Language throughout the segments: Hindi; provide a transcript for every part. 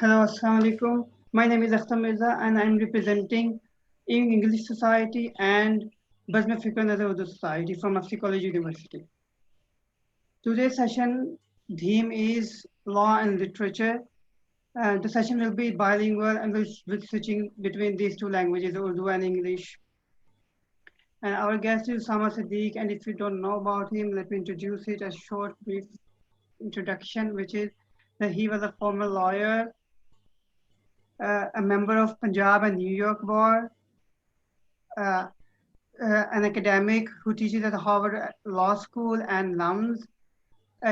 Hello, Assalamu alaikum. My name is Akhtar Mirza and I'm representing Young English Society and Bazm Fikr Nazar Urdu Society from Afsi College University. Today's session theme is law and literature. The session will be bilingual and we'll be switching between these two languages, Urdu and English. And our guest is Usama Siddiq, and if you don't know about him, let me introduce it as short, brief introduction, which is that he was a former lawyer, a member of Punjab and New York Bar, an academic who teaches at Harvard Law School and LUMS.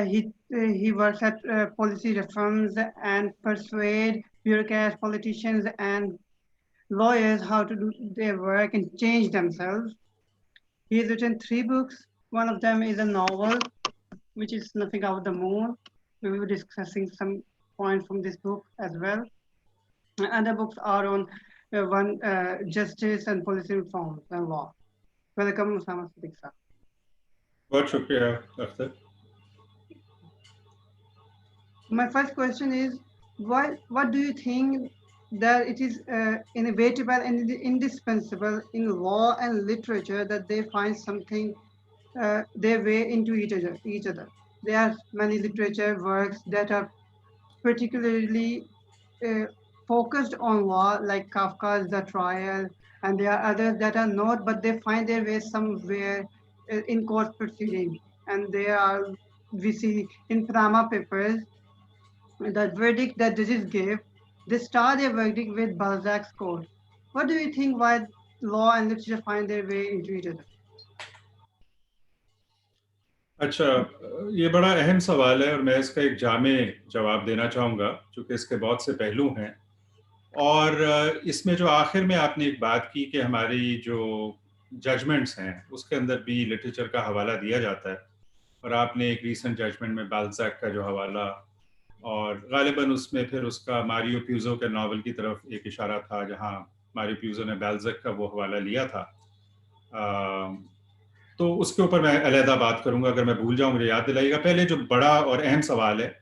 He works at policy reforms and persuade bureaucrats, politicians, and lawyers how to do their work and change themselves. He has written 3 books. One of them is a novel, which is Nothing Out of the Moon. We will be discussing some points from this book as well. Other books are on justice and policy reforms and law. Welcome, Usama Siddiq sir. बहुत शुक्रिया Akhtar. My first question is, what do you think that it is inevitable and indispensable in law and literature that they find something their way into each other? There are many literature works that are particularly focused on law, like Kafka's The Trial, and there are others that are not, but they find their way somewhere in court proceeding. And we see in Panama Papers, the verdict that judges gave, they start their verdict with Balzac's Code. What do you think why law and literature find their way into each other? अच्छा, ये बड़ा अहम सवाल है और मैं इसका एक जामे जवाब देना चाहूँगा, क्योंकि इसके बहुत से पहलू हैं. और इसमें जो आखिर में आपने एक बात की कि हमारी जो जजमेंट्स हैं उसके अंदर भी लिटरेचर का हवाला दिया जाता है, और आपने एक रीसेंट जजमेंट में बाल्ज़ैक का जो हवाला, और गालिबन उसमें फिर उसका मारियो प्यूजो के नावल की तरफ एक इशारा था, जहाँ मारियो प्यूजो ने बाल्ज़ैक का वो हवाला लिया था. तो उसके ऊपर मैं अलहदा बात करूंगा. अगर मैं भूल जाऊं मुझे याद दिलाइएगा. पहले जो बड़ा और अहम सवाल है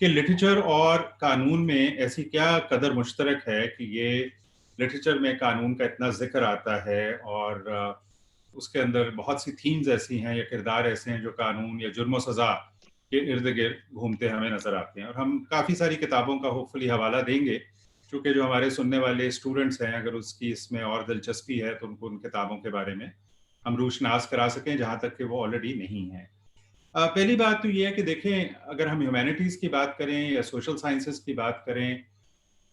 कि लिटरेचर और कानून में ऐसी क्या कदर मुश्तरक है कि ये लिटरेचर में कानून का इतना जिक्र आता है, और उसके अंदर बहुत सी थीम्स ऐसी हैं या किरदार ऐसे हैं जो कानून या जुर्म और सज़ा के इर्द गिर्द घूमते हमें नज़र आते हैं. और हम काफ़ी सारी किताबों का होपफुली हवाला देंगे, क्योंकि जो हमारे सुनने वाले स्टूडेंट्स हैं, अगर उसकी इसमें और दिलचस्पी है तो उनको उन किताबों के बारे में हम रोशनास करा सकें, जहाँ तक कि वो ऑलरेडी नहीं है. पहली बात तो ये है कि देखें, अगर हम ह्यूमैनिटीज़ की बात करें या सोशल साइंसेस की बात करें,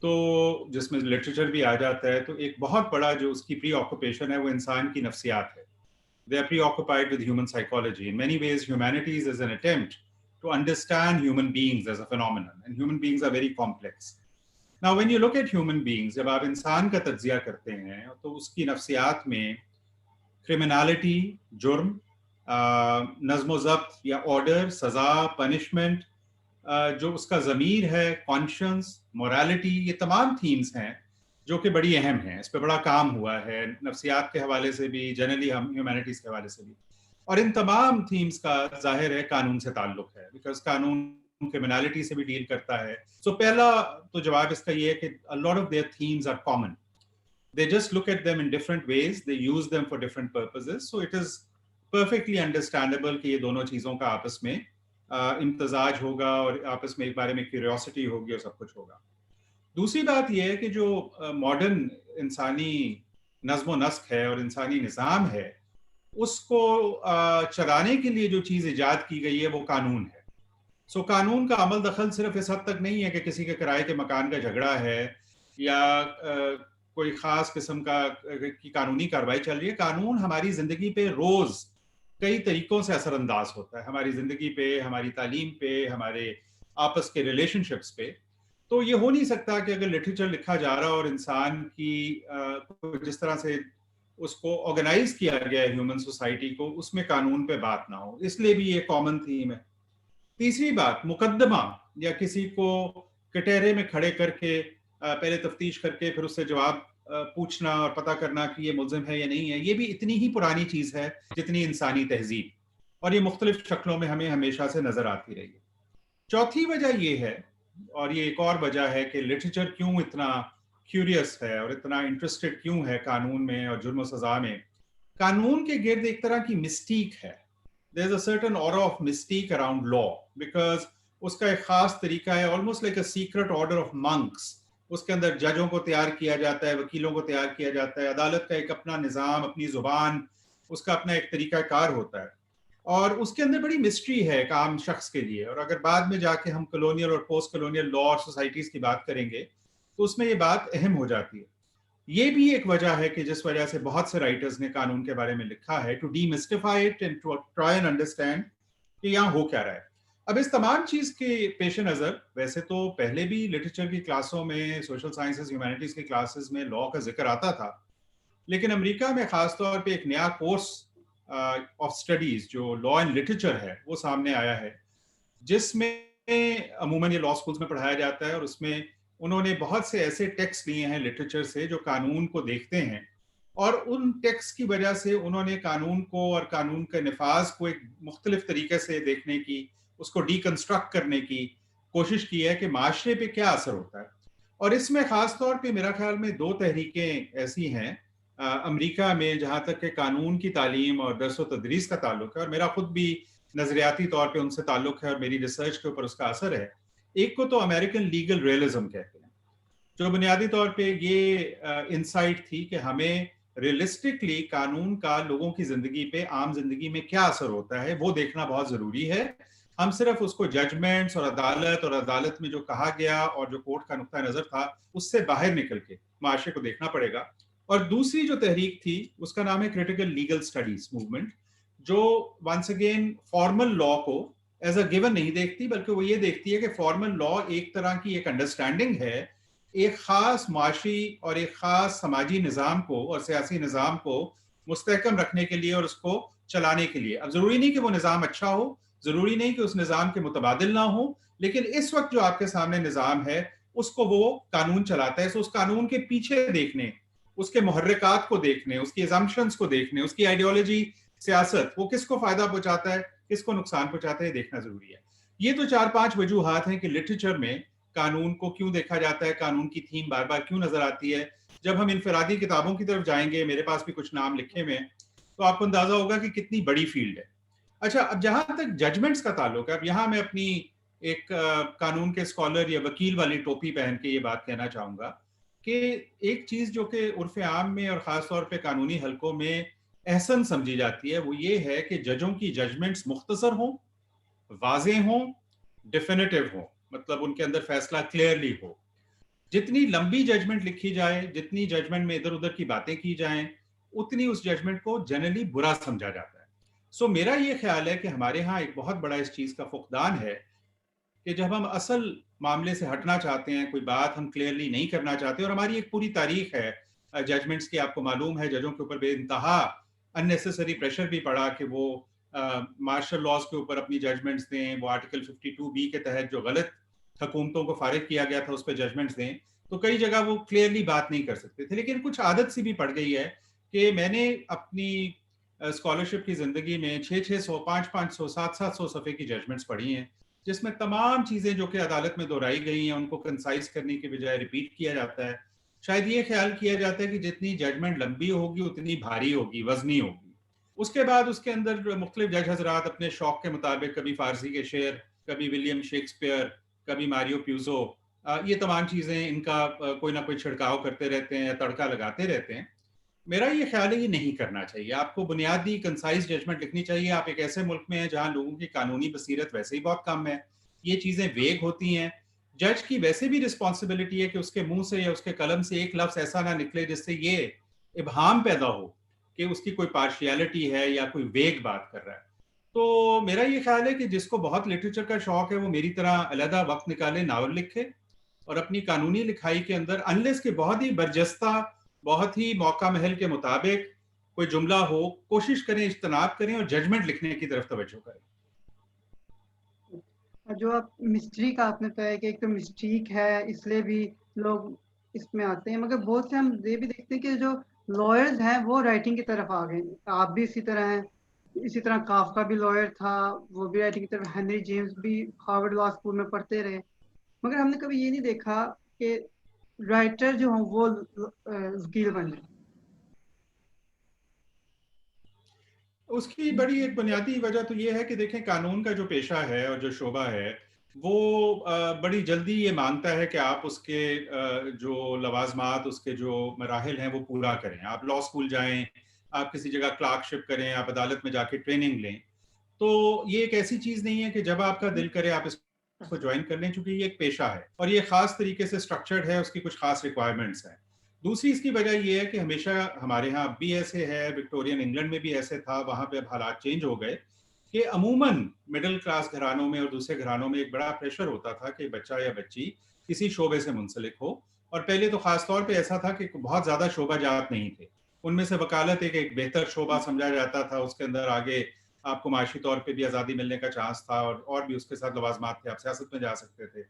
तो जिसमें लिटरेचर भी आ जाता है, तो एक बहुत बड़ा जो उसकी प्री ऑक्यूपेशन है वो इंसान की नफ्सियात है. They are preoccupied with human psychology. In many ways, humanities is an attempt to understand human beings as a phenomenon, and human beings are very complex. Now, when you look at human beings, जब आप इंसान का तज्जिया करते हैं, तो उसकी नफ्सियात में क्रिमिनलिटी, जुर्म, नज़्म ज़ब्त या ऑर्डर, सज़ा, पनिशमेंट, जो उसका ज़मीर है, कॉन्शियंस, मोरालिटी, ये तमाम थीम्स हैं जो कि बड़ी अहम हैं. इस पे बड़ा काम हुआ है नफ्सियात के हवाले से भी, जनरली हम ह्यूमैनिटीज़ के हवाले से भी. और इन तमाम थीम्स का ज़ाहिर है कानून से ताल्लुक़ है, बिकॉज कानून क्रिमिनलिटी से भी डील करता है. सो पहला तो जवाब इसका ये है कि a lot of there themes are common. They just look at them in different ways. They use them for different purposes. So it is perfectly understandable कि ये दोनों चीज़ों का आपस में इम्तजाज होगा और आपस में एक बारे में क्यूरियोसिटी होगी और सब कुछ होगा. दूसरी बात ये है कि जो मॉडर्न इंसानी नज़्म व नस्क है और इंसानी निज़ाम है, उसको चलाने के लिए जो चीज़ ईजाद की गई है वो कानून है. सो कानून का अमल दखल सिर्फ इस हद तक नहीं है कि किसी के किराए के मकान का झगड़ा है या कोई ख़ास किस्म की कानूनी कार्रवाई चल रही है. कानून हमारी ज़िंदगी पे रोज़ कई तरीक़ों से असरअंदाज होता है, हमारी ज़िंदगी पे, हमारी तालीम पे, हमारे आपस के रिलेशनशिप्स पे. तो ये हो नहीं सकता कि अगर लिटरेचर लिखा जा रहा और इंसान की जिस तरह से उसको ऑर्गेनाइज किया गया है ह्यूमन सोसाइटी को, उसमें कानून पे बात ना हो. इसलिए भी ये कॉमन थीम है. तीसरी बात, मुकदमा या किसी को कटहरे में खड़े करके पहले तफ्तीश करके फिर उससे जवाब पूछना और पता करना कि ये मुल्ज़िम है या नहीं है, ये भी इतनी ही पुरानी चीज़ है जितनी इंसानी तहजीब, और ये मुख्तलिफ शक्लों में हमें हमेशा से नज़र आती रही है. चौथी वजह ये है और ये एक और वजह है कि लिटरेचर क्यों इतना क्यूरियस है और इतना इंटरेस्टेड क्यों है कानून में और जुर्म सजा में। कानून के गिर्द एक तरह की मिस्टीक है, there is a certain aura of mystique around law, because उसका एक खास तरीका है, almost like a secret order of monks. उसके अंदर जजों को तैयार किया जाता है, वकीलों को तैयार किया जाता है, अदालत का एक अपना निज़ाम, अपनी जुबान, उसका अपना एक तरीका कार होता है, और उसके अंदर बड़ी मिस्ट्री है एक आम शख्स के लिए। और अगर बाद में जाके हम कॉलोनियल और पोस्ट कॉलोनियल लॉ और सोसाइटीज की बात करेंगे तो उसमें ये बात अहम हो जाती है। ये भी एक वजह है कि जिस वजह से बहुत से राइटर्स ने कानून के बारे में लिखा है, to demystify it and to try and understand कि यहाँ हो क्या रहा है। अब इस तमाम चीज के पेश नजर वैसे तो पहले भी लिटरेचर की क्लासों में, सोशल साइंसेज ह्यूमैनिटीज की क्लासेस में लॉ का जिक्र आता था, लेकिन अमेरिका में खासतौर पे एक नया कोर्स ऑफ स्टडीज जो लॉ एंड लिटरेचर है वो सामने आया है, जिसमें अमूमन ये लॉ स्कूल्स में पढ़ाया जाता है, और उसमें उन्होंने बहुत से ऐसे टेक्स्ट लिए हैं लिटरेचर से जो कानून को देखते हैं, और उन टेक्स्ट की वजह से उन्होंने कानून को और कानून के नफाज को एक मुख्तलिफ तरीके से देखने की, उसको डीकंस्ट्रक्ट करने की कोशिश की है कि माशरे पे क्या असर होता है। और इसमें खास तौर पे मेरा ख्याल में दो तहरीकें ऐसी हैं अमेरिका में जहाँ तक के कानून की तालीम और दरस व तदरीस का ताल्लुक है, और मेरा खुद भी नजरियाती तौर पे उनसे ताल्लुक है और मेरी रिसर्च के ऊपर उसका असर है। एक को तो अमेरिकन लीगल रियलिज्म कहते हैं, जो बुनियादी तौर पे ये इंसाइट थी कि हमें रियलिस्टिकली कानून का लोगों की जिंदगी पे, आम जिंदगी में क्या असर होता है वो देखना बहुत जरूरी है। हम सिर्फ उसको जजमेंट्स और अदालत में जो कहा गया और जो कोर्ट का नुक्ता नजर था उससे बाहर निकल के माशरे को देखना पड़ेगा। और दूसरी जो तहरीक थी उसका नाम है क्रिटिकल लीगल स्टडीज मूवमेंट, जो वंस अगेन फॉर्मल लॉ को एज अ गिवन नहीं देखती, बल्कि वो ये देखती है कि फॉर्मल लॉ एक तरह की एक अंडरस्टैंडिंग है एक खास माशी और एक खास समाजी निज़ाम को और सियासी निज़ाम को मुस्तहकम रखने के लिए और उसको चलाने के लिए। अब जरूरी नहीं कि वो निज़ाम अच्छा हो, जरूरी नहीं कि उस निज़ाम के मुतबादिल ना हो, लेकिन इस वक्त जो आपके सामने निज़ाम है उसको वो कानून चलाता है। तो उस कानून के पीछे देखने, उसके मुहर्रिकात को देखने, उसकी एजम्पशंस को देखने, उसकी आइडियोलॉजी, सियासत, वो किसको फायदा पहुंचाता है, किसको नुकसान पहुंचाता है, देखना जरूरी है। ये तो 4-5 वजूहात हैं कि लिटरेचर में कानून को क्यों देखा जाता है, कानून की थीम बार बार क्यों नजर आती है। जब हम इनफरादी किताबों की तरफ जाएंगे, मेरे पास भी कुछ नाम लिखे हुए हैं, तो आपको अंदाजा होगा कि कितनी बड़ी फील्ड है। अच्छा, अब जहां तक जजमेंट्स का ताल्लुक है, अब यहाँ मैं अपनी एक कानून के स्कॉलर या वकील वाली टोपी पहन के ये बात कहना चाहूंगा कि एक चीज जो कि उर्फ आम में और खासतौर पे कानूनी हलकों में एहसन समझी जाती है, वो ये है कि जजों की जजमेंट्स मुख्तसर हों, वाज़े हों, डिफिनेटिव हों, मतलब उनके अंदर फैसला क्लियरली हो। जितनी लंबी जजमेंट लिखी जाए, जितनी जजमेंट में इधर उधर की बातें की जाएं, उतनी उस जजमेंट को जनरली बुरा समझा जाता है। सो मेरा ये ख्याल है कि हमारे यहाँ एक बहुत बड़ा इस चीज का फुकदान है कि जब हम असल मामले से हटना चाहते हैं, कोई बात हम क्लियरली नहीं करना चाहते, और हमारी एक पूरी तारीख है जजमेंट्स की, आपको मालूम है जजों के ऊपर बेइंतहा अननेसेसरी प्रेशर भी पड़ा कि वो मार्शल लॉज के ऊपर अपनी जजमेंट्स दें, वो आर्टिकल 52B के तहत जो गलत हुकूमतों को फारिग किया गया था उस पर जजमेंट्स दें, तो कई जगह वो क्लियरली बात नहीं कर सकते थे। लेकिन कुछ आदत सी भी पड़ गई है कि मैंने अपनी स्कॉलरशिप की जिंदगी में 600-600, 500-500, 700-700 सफ़े की जजमेंट्स पढ़ी हैं, जिसमें तमाम चीज़ें जो कि अदालत में दोहराई गई हैं उनको कंसाइज करने के बजाय रिपीट किया जाता है। शायद ये ख्याल किया जाता है कि जितनी जजमेंट लंबी होगी उतनी भारी होगी, वजनी होगी। उसके बाद उसके अंदर मुख्तलिफ जज हजरात अपने शौक के मुताबिक कभी फारसी के शेर, कभी विलियम शेक्सपियर, कभी मारियो प्यूजो, ये तमाम चीज़ें इनका कोई ना कोई छिड़काव करते रहते हैं या तड़का लगाते रहते हैं। मेरा ये ख्याल है ये नहीं करना चाहिए। आपको बुनियादी कंसाइज जजमेंट लिखनी चाहिए। आप एक ऐसे मुल्क में हैं जहां लोगों की कानूनी बसीरत वैसे ही बहुत कम है, ये चीज़ें वेग होती हैं। जज की वैसे भी रिस्पॉन्सिबिलिटी है कि उसके मुंह से या उसके कलम से एक लफ्ज़ ऐसा ना निकले जिससे ये इबहाम पैदा हो कि उसकी कोई पार्शियलिटी है या कोई वेग बात कर रहा है। तो मेरा ये ख्याल है कि जिसको बहुत लिटरेचर का शौक है वो मेरी तरह अलहदा वक्त निकाले, नावल लिखे, और अपनी कानूनी लिखाई के अंदर अनलेस के बहुत ही बरजस्ता, बहुत ही मौका महल के मुताबिक कोई जुमला हो, कोशिश करें, इज्तनाब करें और जजमेंट लिखने की तरफ तवज्जो करें। जो आप मिस्ट्री का आपने बताया कि एक तो मिस्ट्रीक है इसलिए भी लोग इसमें आते हैं, मगर बहुत से हम ये भी देखते हैं कि जो लॉयर्स हैं वो राइटिंग की तरफ आ गए। आप भी इसी तरह हैं, इसी तरह काफका भी लॉयर था, वो भी राइटिंग की तरफ, हेनरी जेम्स भी हार्वर्ड लॉ स्कूल में पढ़ते रहे। मगर हमने कभी ये नहीं देखा कि राइटर जो हों वो वकील बन जाए। उसकी बड़ी एक बुनियादी वजह तो ये है कि देखें, कानून का जो पेशा है और जो शोबा है वो बड़ी जल्दी ये मांगता है कि आप उसके जो लवाजमात, उसके जो मराहिल हैं वो पूरा करें। आप लॉ स्कूल जाएं, आप किसी जगह क्लार्कशिप करें, आप अदालत में जाके ट्रेनिंग लें। तो ये एक ऐसी चीज नहीं है कि जब आपका दिल करे आप इसको ज्वाइन कर लें, क्योंकि ये एक पेशा है और ये खास तरीके से स्ट्रक्चर्ड है, उसकी कुछ खास रिक्वायरमेंट्स हैं। दूसरी इसकी वजह ये है कि हमेशा हमारे यहाँ अब भी ऐसे है, विक्टोरियन इंग्लैंड में भी ऐसे था, वहां पे अब हालात चेंज हो गए कि अमूमन मिडिल क्लास घरानों में और दूसरे घरानों में एक बड़ा प्रेशर होता था कि बच्चा या बच्ची किसी शोबे से मुंसलिक हो। और पहले तो खास तौर पे ऐसा था कि बहुत ज्यादा शोबा जात नहीं थे, उनमें से वकालत एक बेहतर शोबा समझा जाता था। उसके अंदर आगे आपको माशी तौर पे भी आज़ादी मिलने का चांस था और भी उसके साथ लवाजमात थे, आप सियासत में जा सकते थे।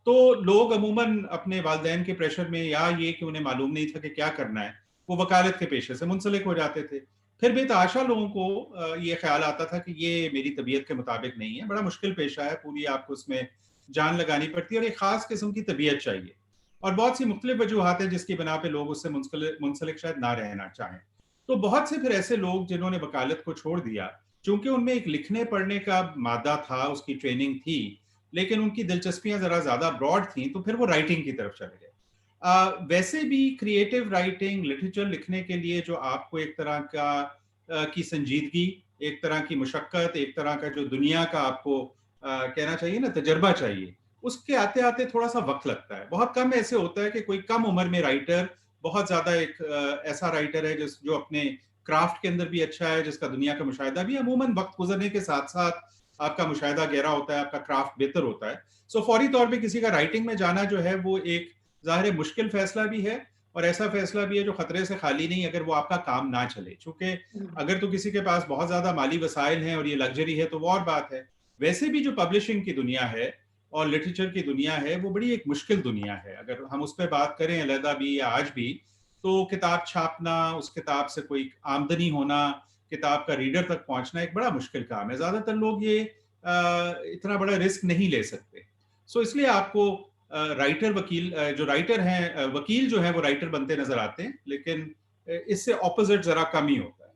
तो लोग अमूमन अपने वालिदैन के प्रेशर में या ये कि उन्हें मालूम नहीं था कि क्या करना है, वो वकालत के पेशे से मुंसलिक हो जाते थे। फिर बेतहाशा लोगों को ये ख्याल आता था कि ये मेरी तबीयत के मुताबिक नहीं है, बड़ा मुश्किल पेशा है, पूरी आपको उसमें जान लगानी पड़ती है और एक खास किस्म की तबीयत चाहिए और बहुत सी मुख्तलिफ वजूहत है जिसकी बिना पे लोग उससे मुंसलिक शायद ना रहना चाहें। तो बहुत से फिर ऐसे लोग जिन्होंने वकालत को छोड़ दिया, चूंकि उनमें एक लिखने पढ़ने का मादा था, उसकी ट्रेनिंग थी, लेकिन उनकी दिलचस्पियां जरा ज्यादा ब्रॉड थी, तो फिर वो राइटिंग की तरफ चले गए। वैसे भी क्रिएटिव राइटिंग, लिटरेचर लिखने के लिए जो आपको एक तरह का की संजीदगी, एक तरह की मुशक्कत, एक तरह का जो दुनिया का आपको कहना चाहिए ना तजर्बा चाहिए, उसके आते आते थोड़ा सा वक्त लगता है। बहुत कम ऐसे होता है कि कोई कम उम्र में राइटर बहुत ज्यादा एक ऐसा राइटर है जो अपने क्राफ्ट के अंदर भी अच्छा है, जिसका दुनिया का मुशाहिदा भी, अमूमन वक्त गुजरने के साथ साथ आपका मुशाहिदा गहरा होता है, आपका क्राफ्ट बेहतर होता है। सो फौरी तौर पे किसी का राइटिंग में जाना जो है वो एक ज़ाहिर मुश्किल फैसला भी है और ऐसा फैसला भी है जो खतरे से खाली नहीं, अगर वो आपका काम ना चले। चूंकि अगर तो किसी के पास बहुत ज्यादा माली वसाइल हैं और ये लग्जरी है तो वो और बात है। वैसे भी जो पब्लिशिंग की दुनिया है और लिटरेचर की दुनिया है वो बड़ी एक मुश्किल दुनिया है। अगर हम उस पर बात करें अलहदा भी या आज भी, तो किताब छापना, उस किताब से कोई आमदनी होना, किताब का रीडर तक पहुंचना एक बड़ा मुश्किल काम है। ज्यादातर लोग ये इतना बड़ा रिस्क नहीं ले सकते। सो इसलिए आपको राइटर वकील जो राइटर हैं, वकील जो है वो राइटर बनते नजर आते हैं, लेकिन इससे ऑपोजिट जरा कम ही होता है।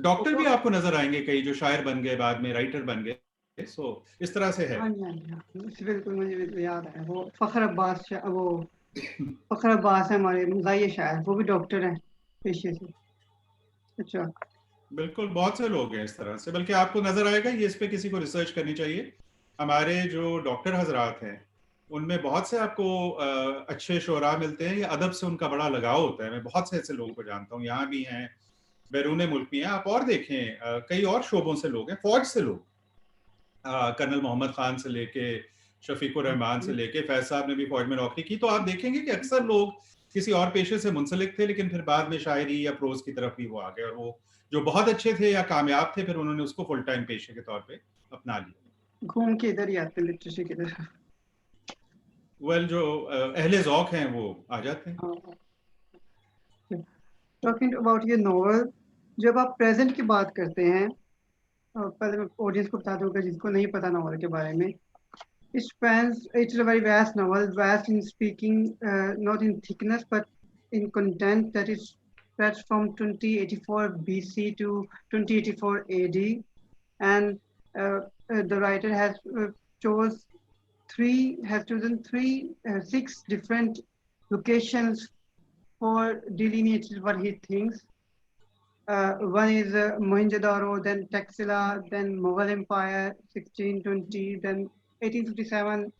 डॉक्टर भी आपको नजर आएंगे कई जो शायर बन गए, बाद में राइटर बन गए। सो इस तरह से है। हाँ जी, हाँ जी, हाँ, बिल्कुल मुझे बिल्कुल याद है वो फखर अब्बास वो फखर अब्बास है हमारे मज़ाहिर शायर, वो भी डॉक्टर हैं पेशे से। अच्छा। बिल्कुल, बहुत से लोग हैं इस तरह से, बल्कि आपको नजर आएगा, ये इस पे किसी को रिसर्च करनी चाहिए। हमारे जो डॉक्टर हजरात हैं उनमें बहुत से आपको अच्छे शोरा मिलते हैं, या अदब से उनका बड़ा लगाव होता है। मैं बहुत से ऐसे लोगों को जानता हूँ, यहाँ भी हैं, बैरून मुल्क भी हैं। आप और देखें कई और शोबों से लोग हैं, फौज से लोग, कर्नल मोहम्मद खान से लेके शफीकुर रहमान से लेके फैज साहब ने भी फौज में नौकरी की। तो आप देखेंगे कि अक्सर लोग किसी और पेशे से मुंसलिक थे, लेकिन फिर बाद में शायरी या प्रोज की तरफ ही वो आ गए, और वो जो बहुत अच्छे थे या कामयाब थे, फिर उन्होंने उसको फुल टाइम पेशे के तौर पे अपना लिया। घूम के इधर ही आते लिटरेचर की तरफ। वेल, जो अहले ज़ौक़ हैं वो आ जाते हैं। टॉकिंग अबाउट ये नॉवल, जब आप प्रेजेंट की बात करते हैं, पहले मैं ऑडियंस को बता दूंगा जिसको नहीं पता नॉवल के बारे में। It spans, it's a very vast novel, vast in speaking, not in thickness, but in content, that is spreads from 2084 BC to 2084 AD. And the writer has chosen six different locations for delineating what he thinks. One is Mohenjo-daro, then Taxila, then Mughal Empire, 1620, then 1857,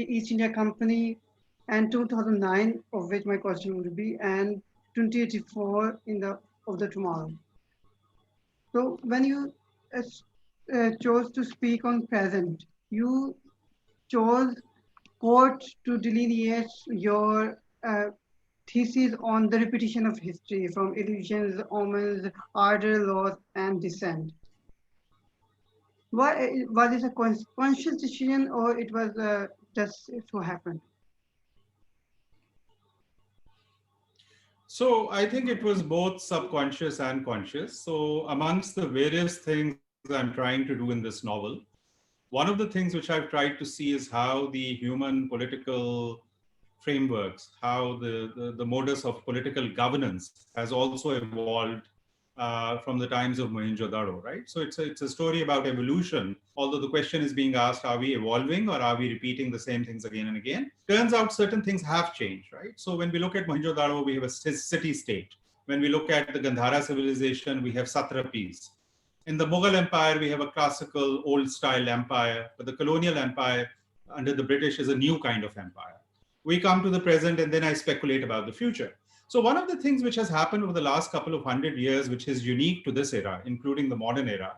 East India Company, and 2009, of which my question would be, and 2084 of the tomorrow. So when you chose to speak on present, you chose quote to delineate your thesis on the repetition of history from illusions, omens, order, loss, and descent. Why was this a conscious decision, or it was just so happened? So I think it was both subconscious and conscious. So amongst the various things I'm trying to do in this novel. One of the things which I've tried to see is how the human political frameworks, how the modus of political governance has also evolved from the times of Mohenjo-daro, right? So it's a story about evolution, although the question is being asked, are we evolving or are we repeating the same things again and again? Turns out certain things have changed, right? So when we look at Mohenjo-daro, we have a city-state. When we look at the Gandhara civilization, we have satrapies. In the Mughal Empire, we have a classical old-style empire, but the colonial empire under the British is a new kind of empire. We come to the present and then I speculate about the future. So one of the things which has happened over the last couple of 100 years, which is unique to this era, including the modern era,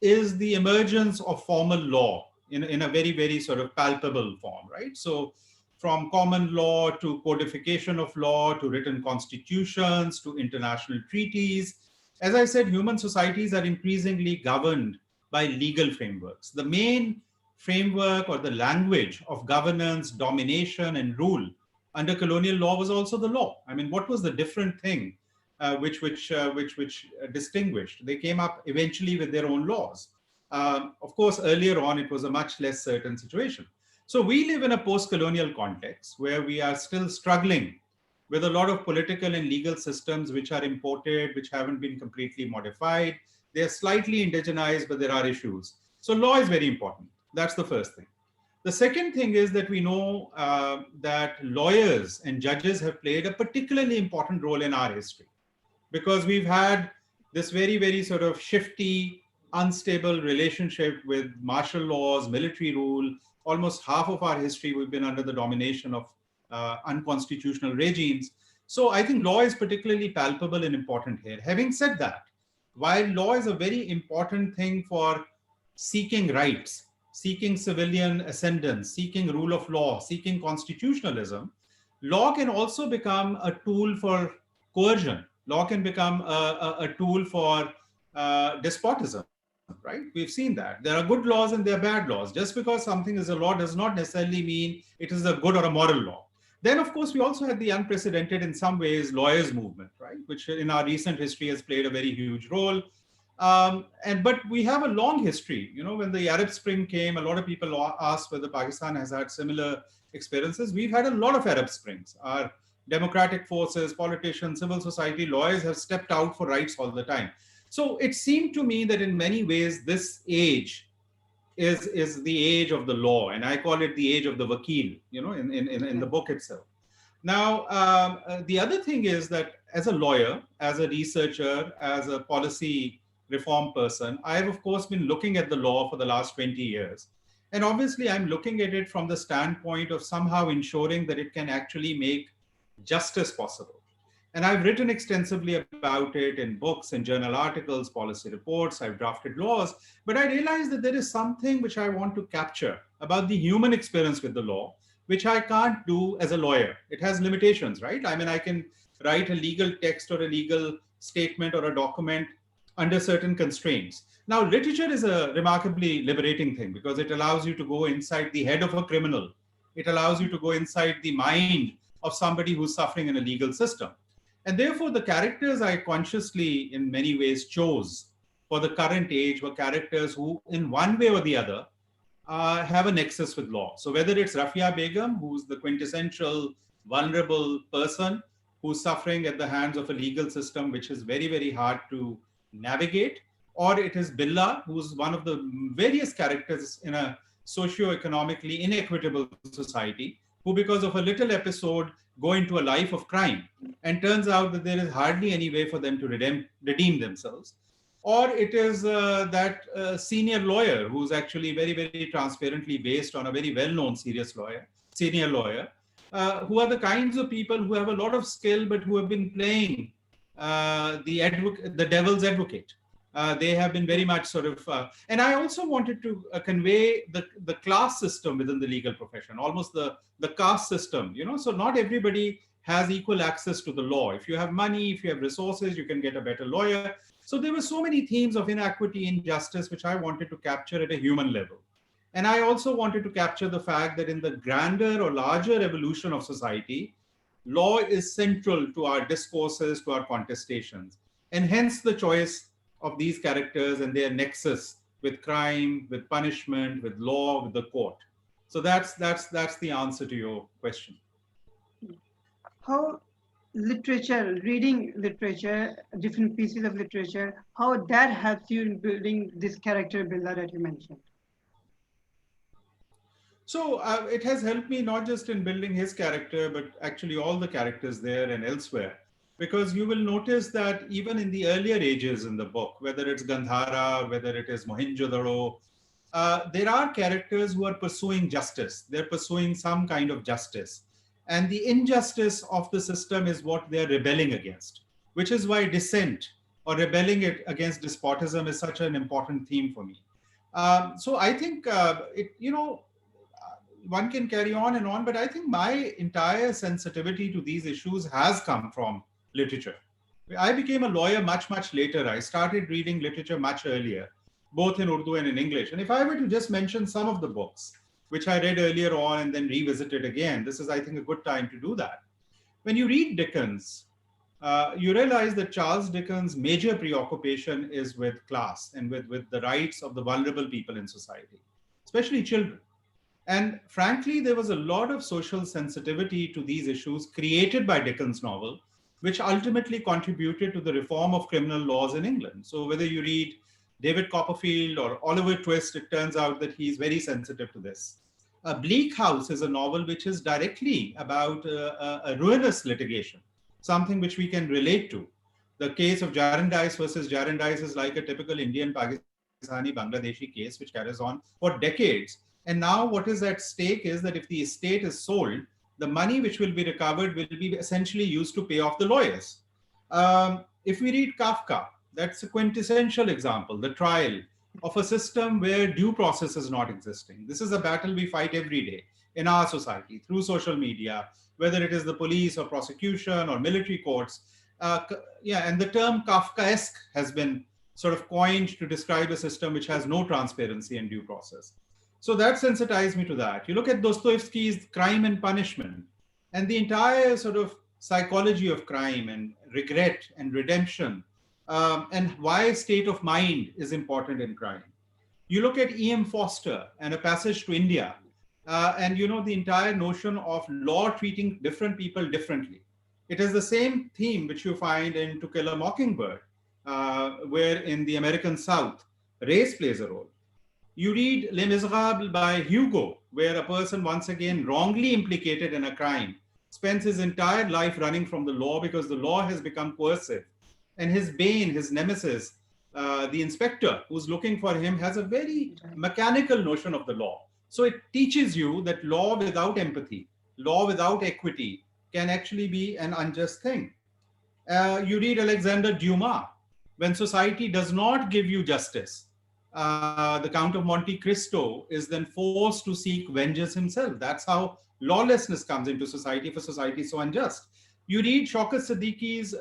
is the emergence of formal law in a very, very sort of palpable form, right? So from common law to codification of law to written constitutions to international treaties. As I said, human societies are increasingly governed by legal frameworks. The main framework or the language of governance, domination, and rule under colonial law was also the law. I mean, what was the different thing which distinguished? They came up eventually with their own laws. Of course, earlier on, it was a much less certain situation. So we live in a post-colonial context where we are still struggling with a lot of political and legal systems which are imported, which haven't been completely modified. They are slightly indigenized, but there are issues. So law is very important. That's the first thing. The second thing is that we know that lawyers and judges have played a particularly important role in our history because we've had this very, very sort of shifty, unstable relationship with martial laws, military rule. Almost half of our history, we've been under the domination of unconstitutional regimes. So I think law is particularly palpable and important here. Having said that, while law is a very important thing for seeking rights, seeking civilian ascendance, seeking rule of law, seeking constitutionalism, law can also become a tool for coercion. Law can become a tool for despotism, right? We've seen that. There are good laws and there are bad laws. Just because something is a law does not necessarily mean it is a good or a moral law. Then, of course, we also had the unprecedented, in some ways, lawyers' movement, right? Which in our recent history has played a very huge role. But we have a long history. You know, when the Arab Spring came, a lot of people asked whether Pakistan has had similar experiences. We've had a lot of Arab Springs. Our democratic forces, politicians, civil society, lawyers have stepped out for rights all the time. So it seemed to me that in many ways, this age is the age of the law. And I call it the age of the wakil, you know, in the book itself. Now, the other thing is that as a lawyer, as a researcher, as a policy reform person, I have, of course, been looking at the law for the last 20 years. And obviously, I'm looking at it from the standpoint of somehow ensuring that it can actually make justice possible. And I've written extensively about it in books and journal articles, policy reports, I've drafted laws, but I realized that there is something which I want to capture about the human experience with the law, which I can't do as a lawyer. It has limitations, right? I mean, I can write a legal text or a legal statement or a document under certain constraints. Now, literature is a remarkably liberating thing because it allows you to go inside the head of a criminal. It allows you to go inside the mind of somebody who's suffering in a legal system. And therefore, the characters I consciously, in many ways, chose for the current age were characters who, in one way or the other, have a nexus with law. So whether it's Rafia Begum, who's the quintessential vulnerable person who's suffering at the hands of a legal system which is very, very hard to navigate, or it is Billah, who's one of the various characters in a socio-economically inequitable society, who because of a little episode go into a life of crime. And turns out that there is hardly any way for them to redeem themselves. Or it is that senior lawyer who's actually very, very transparently based on a very well-known senior lawyer, who are the kinds of people who have a lot of skill, but who have been playing the devil's advocate. They have been very much sort of, and I also wanted to convey the class system within the legal profession, almost the caste system, you know, so not everybody has equal access to the law. If you have money, if you have resources, you can get a better lawyer. So there were so many themes of inequity, injustice, which I wanted to capture at a human level. And I also wanted to capture the fact that in the grander or larger evolution of society, law is central to our discourses, to our contestations, and hence the choice of these characters and their nexus with crime, with punishment, with law, with the court. So that's the answer to your question. How literature, reading literature, different pieces of literature, how that helps you in building this character builder that you mentioned? So it has helped me not just in building his character, but actually all the characters there and elsewhere. Because you will notice that even in the earlier ages in the book, whether it's Gandhara, whether it is Mohenjo-daro, there are characters who are pursuing justice. They're pursuing some kind of justice. And the injustice of the system is what they're rebelling against, which is why dissent or rebelling against despotism is such an important theme for me. So I think, one can carry on and on, but I think my entire sensitivity to these issues has come from literature. I became a lawyer much, much later. I started reading literature much earlier, both in Urdu and in English. And if I were to just mention some of the books, which I read earlier on and then revisited again, this is, I think, a good time to do that. When you read Dickens, you realize that Charles Dickens' major preoccupation is with class and with the rights of the vulnerable people in society, especially children. And frankly, there was a lot of social sensitivity to these issues created by Dickens' novel, which ultimately contributed to the reform of criminal laws in England. So whether you read David Copperfield or Oliver Twist, it turns out that he's very sensitive to this. Bleak House is a novel which is directly about a ruinous litigation, something which we can relate to. The case of Jarndyce versus Jarndyce is like a typical Indian, Pakistani, Bangladeshi case, which carries on for decades. And now what is at stake is that if the estate is sold, the money which will be recovered will be essentially used to pay off the lawyers. If we read Kafka, that's a quintessential example, the trial of a system where due process is not existing. This is a battle we fight every day in our society through social media, whether it is the police or prosecution or military courts. And the term Kafkaesque has been sort of coined to describe a system which has no transparency and due process. So that sensitized me to that. You look at Dostoevsky's Crime and Punishment, and the entire sort of psychology of crime and regret and redemption, and why state of mind is important in crime. You look at E.M. Forster and A Passage to India, and the entire notion of law treating different people differently. It is the same theme which you find in To Kill a Mockingbird, where in the American South, race plays a role. You read Les Miserables by Hugo, where a person once again wrongly implicated in a crime spends his entire life running from the law because the law has become coercive. And his bane, his nemesis, the inspector who's looking for him, has a very mechanical notion of the law. So it teaches you that law without empathy, law without equity can actually be an unjust thing. You read Alexander Dumas, when society does not give you justice, the Count of Monte Cristo is then forced to seek vengeance himself. That's how lawlessness comes into society if a society is so unjust. You read Shaukat Siddiqui's,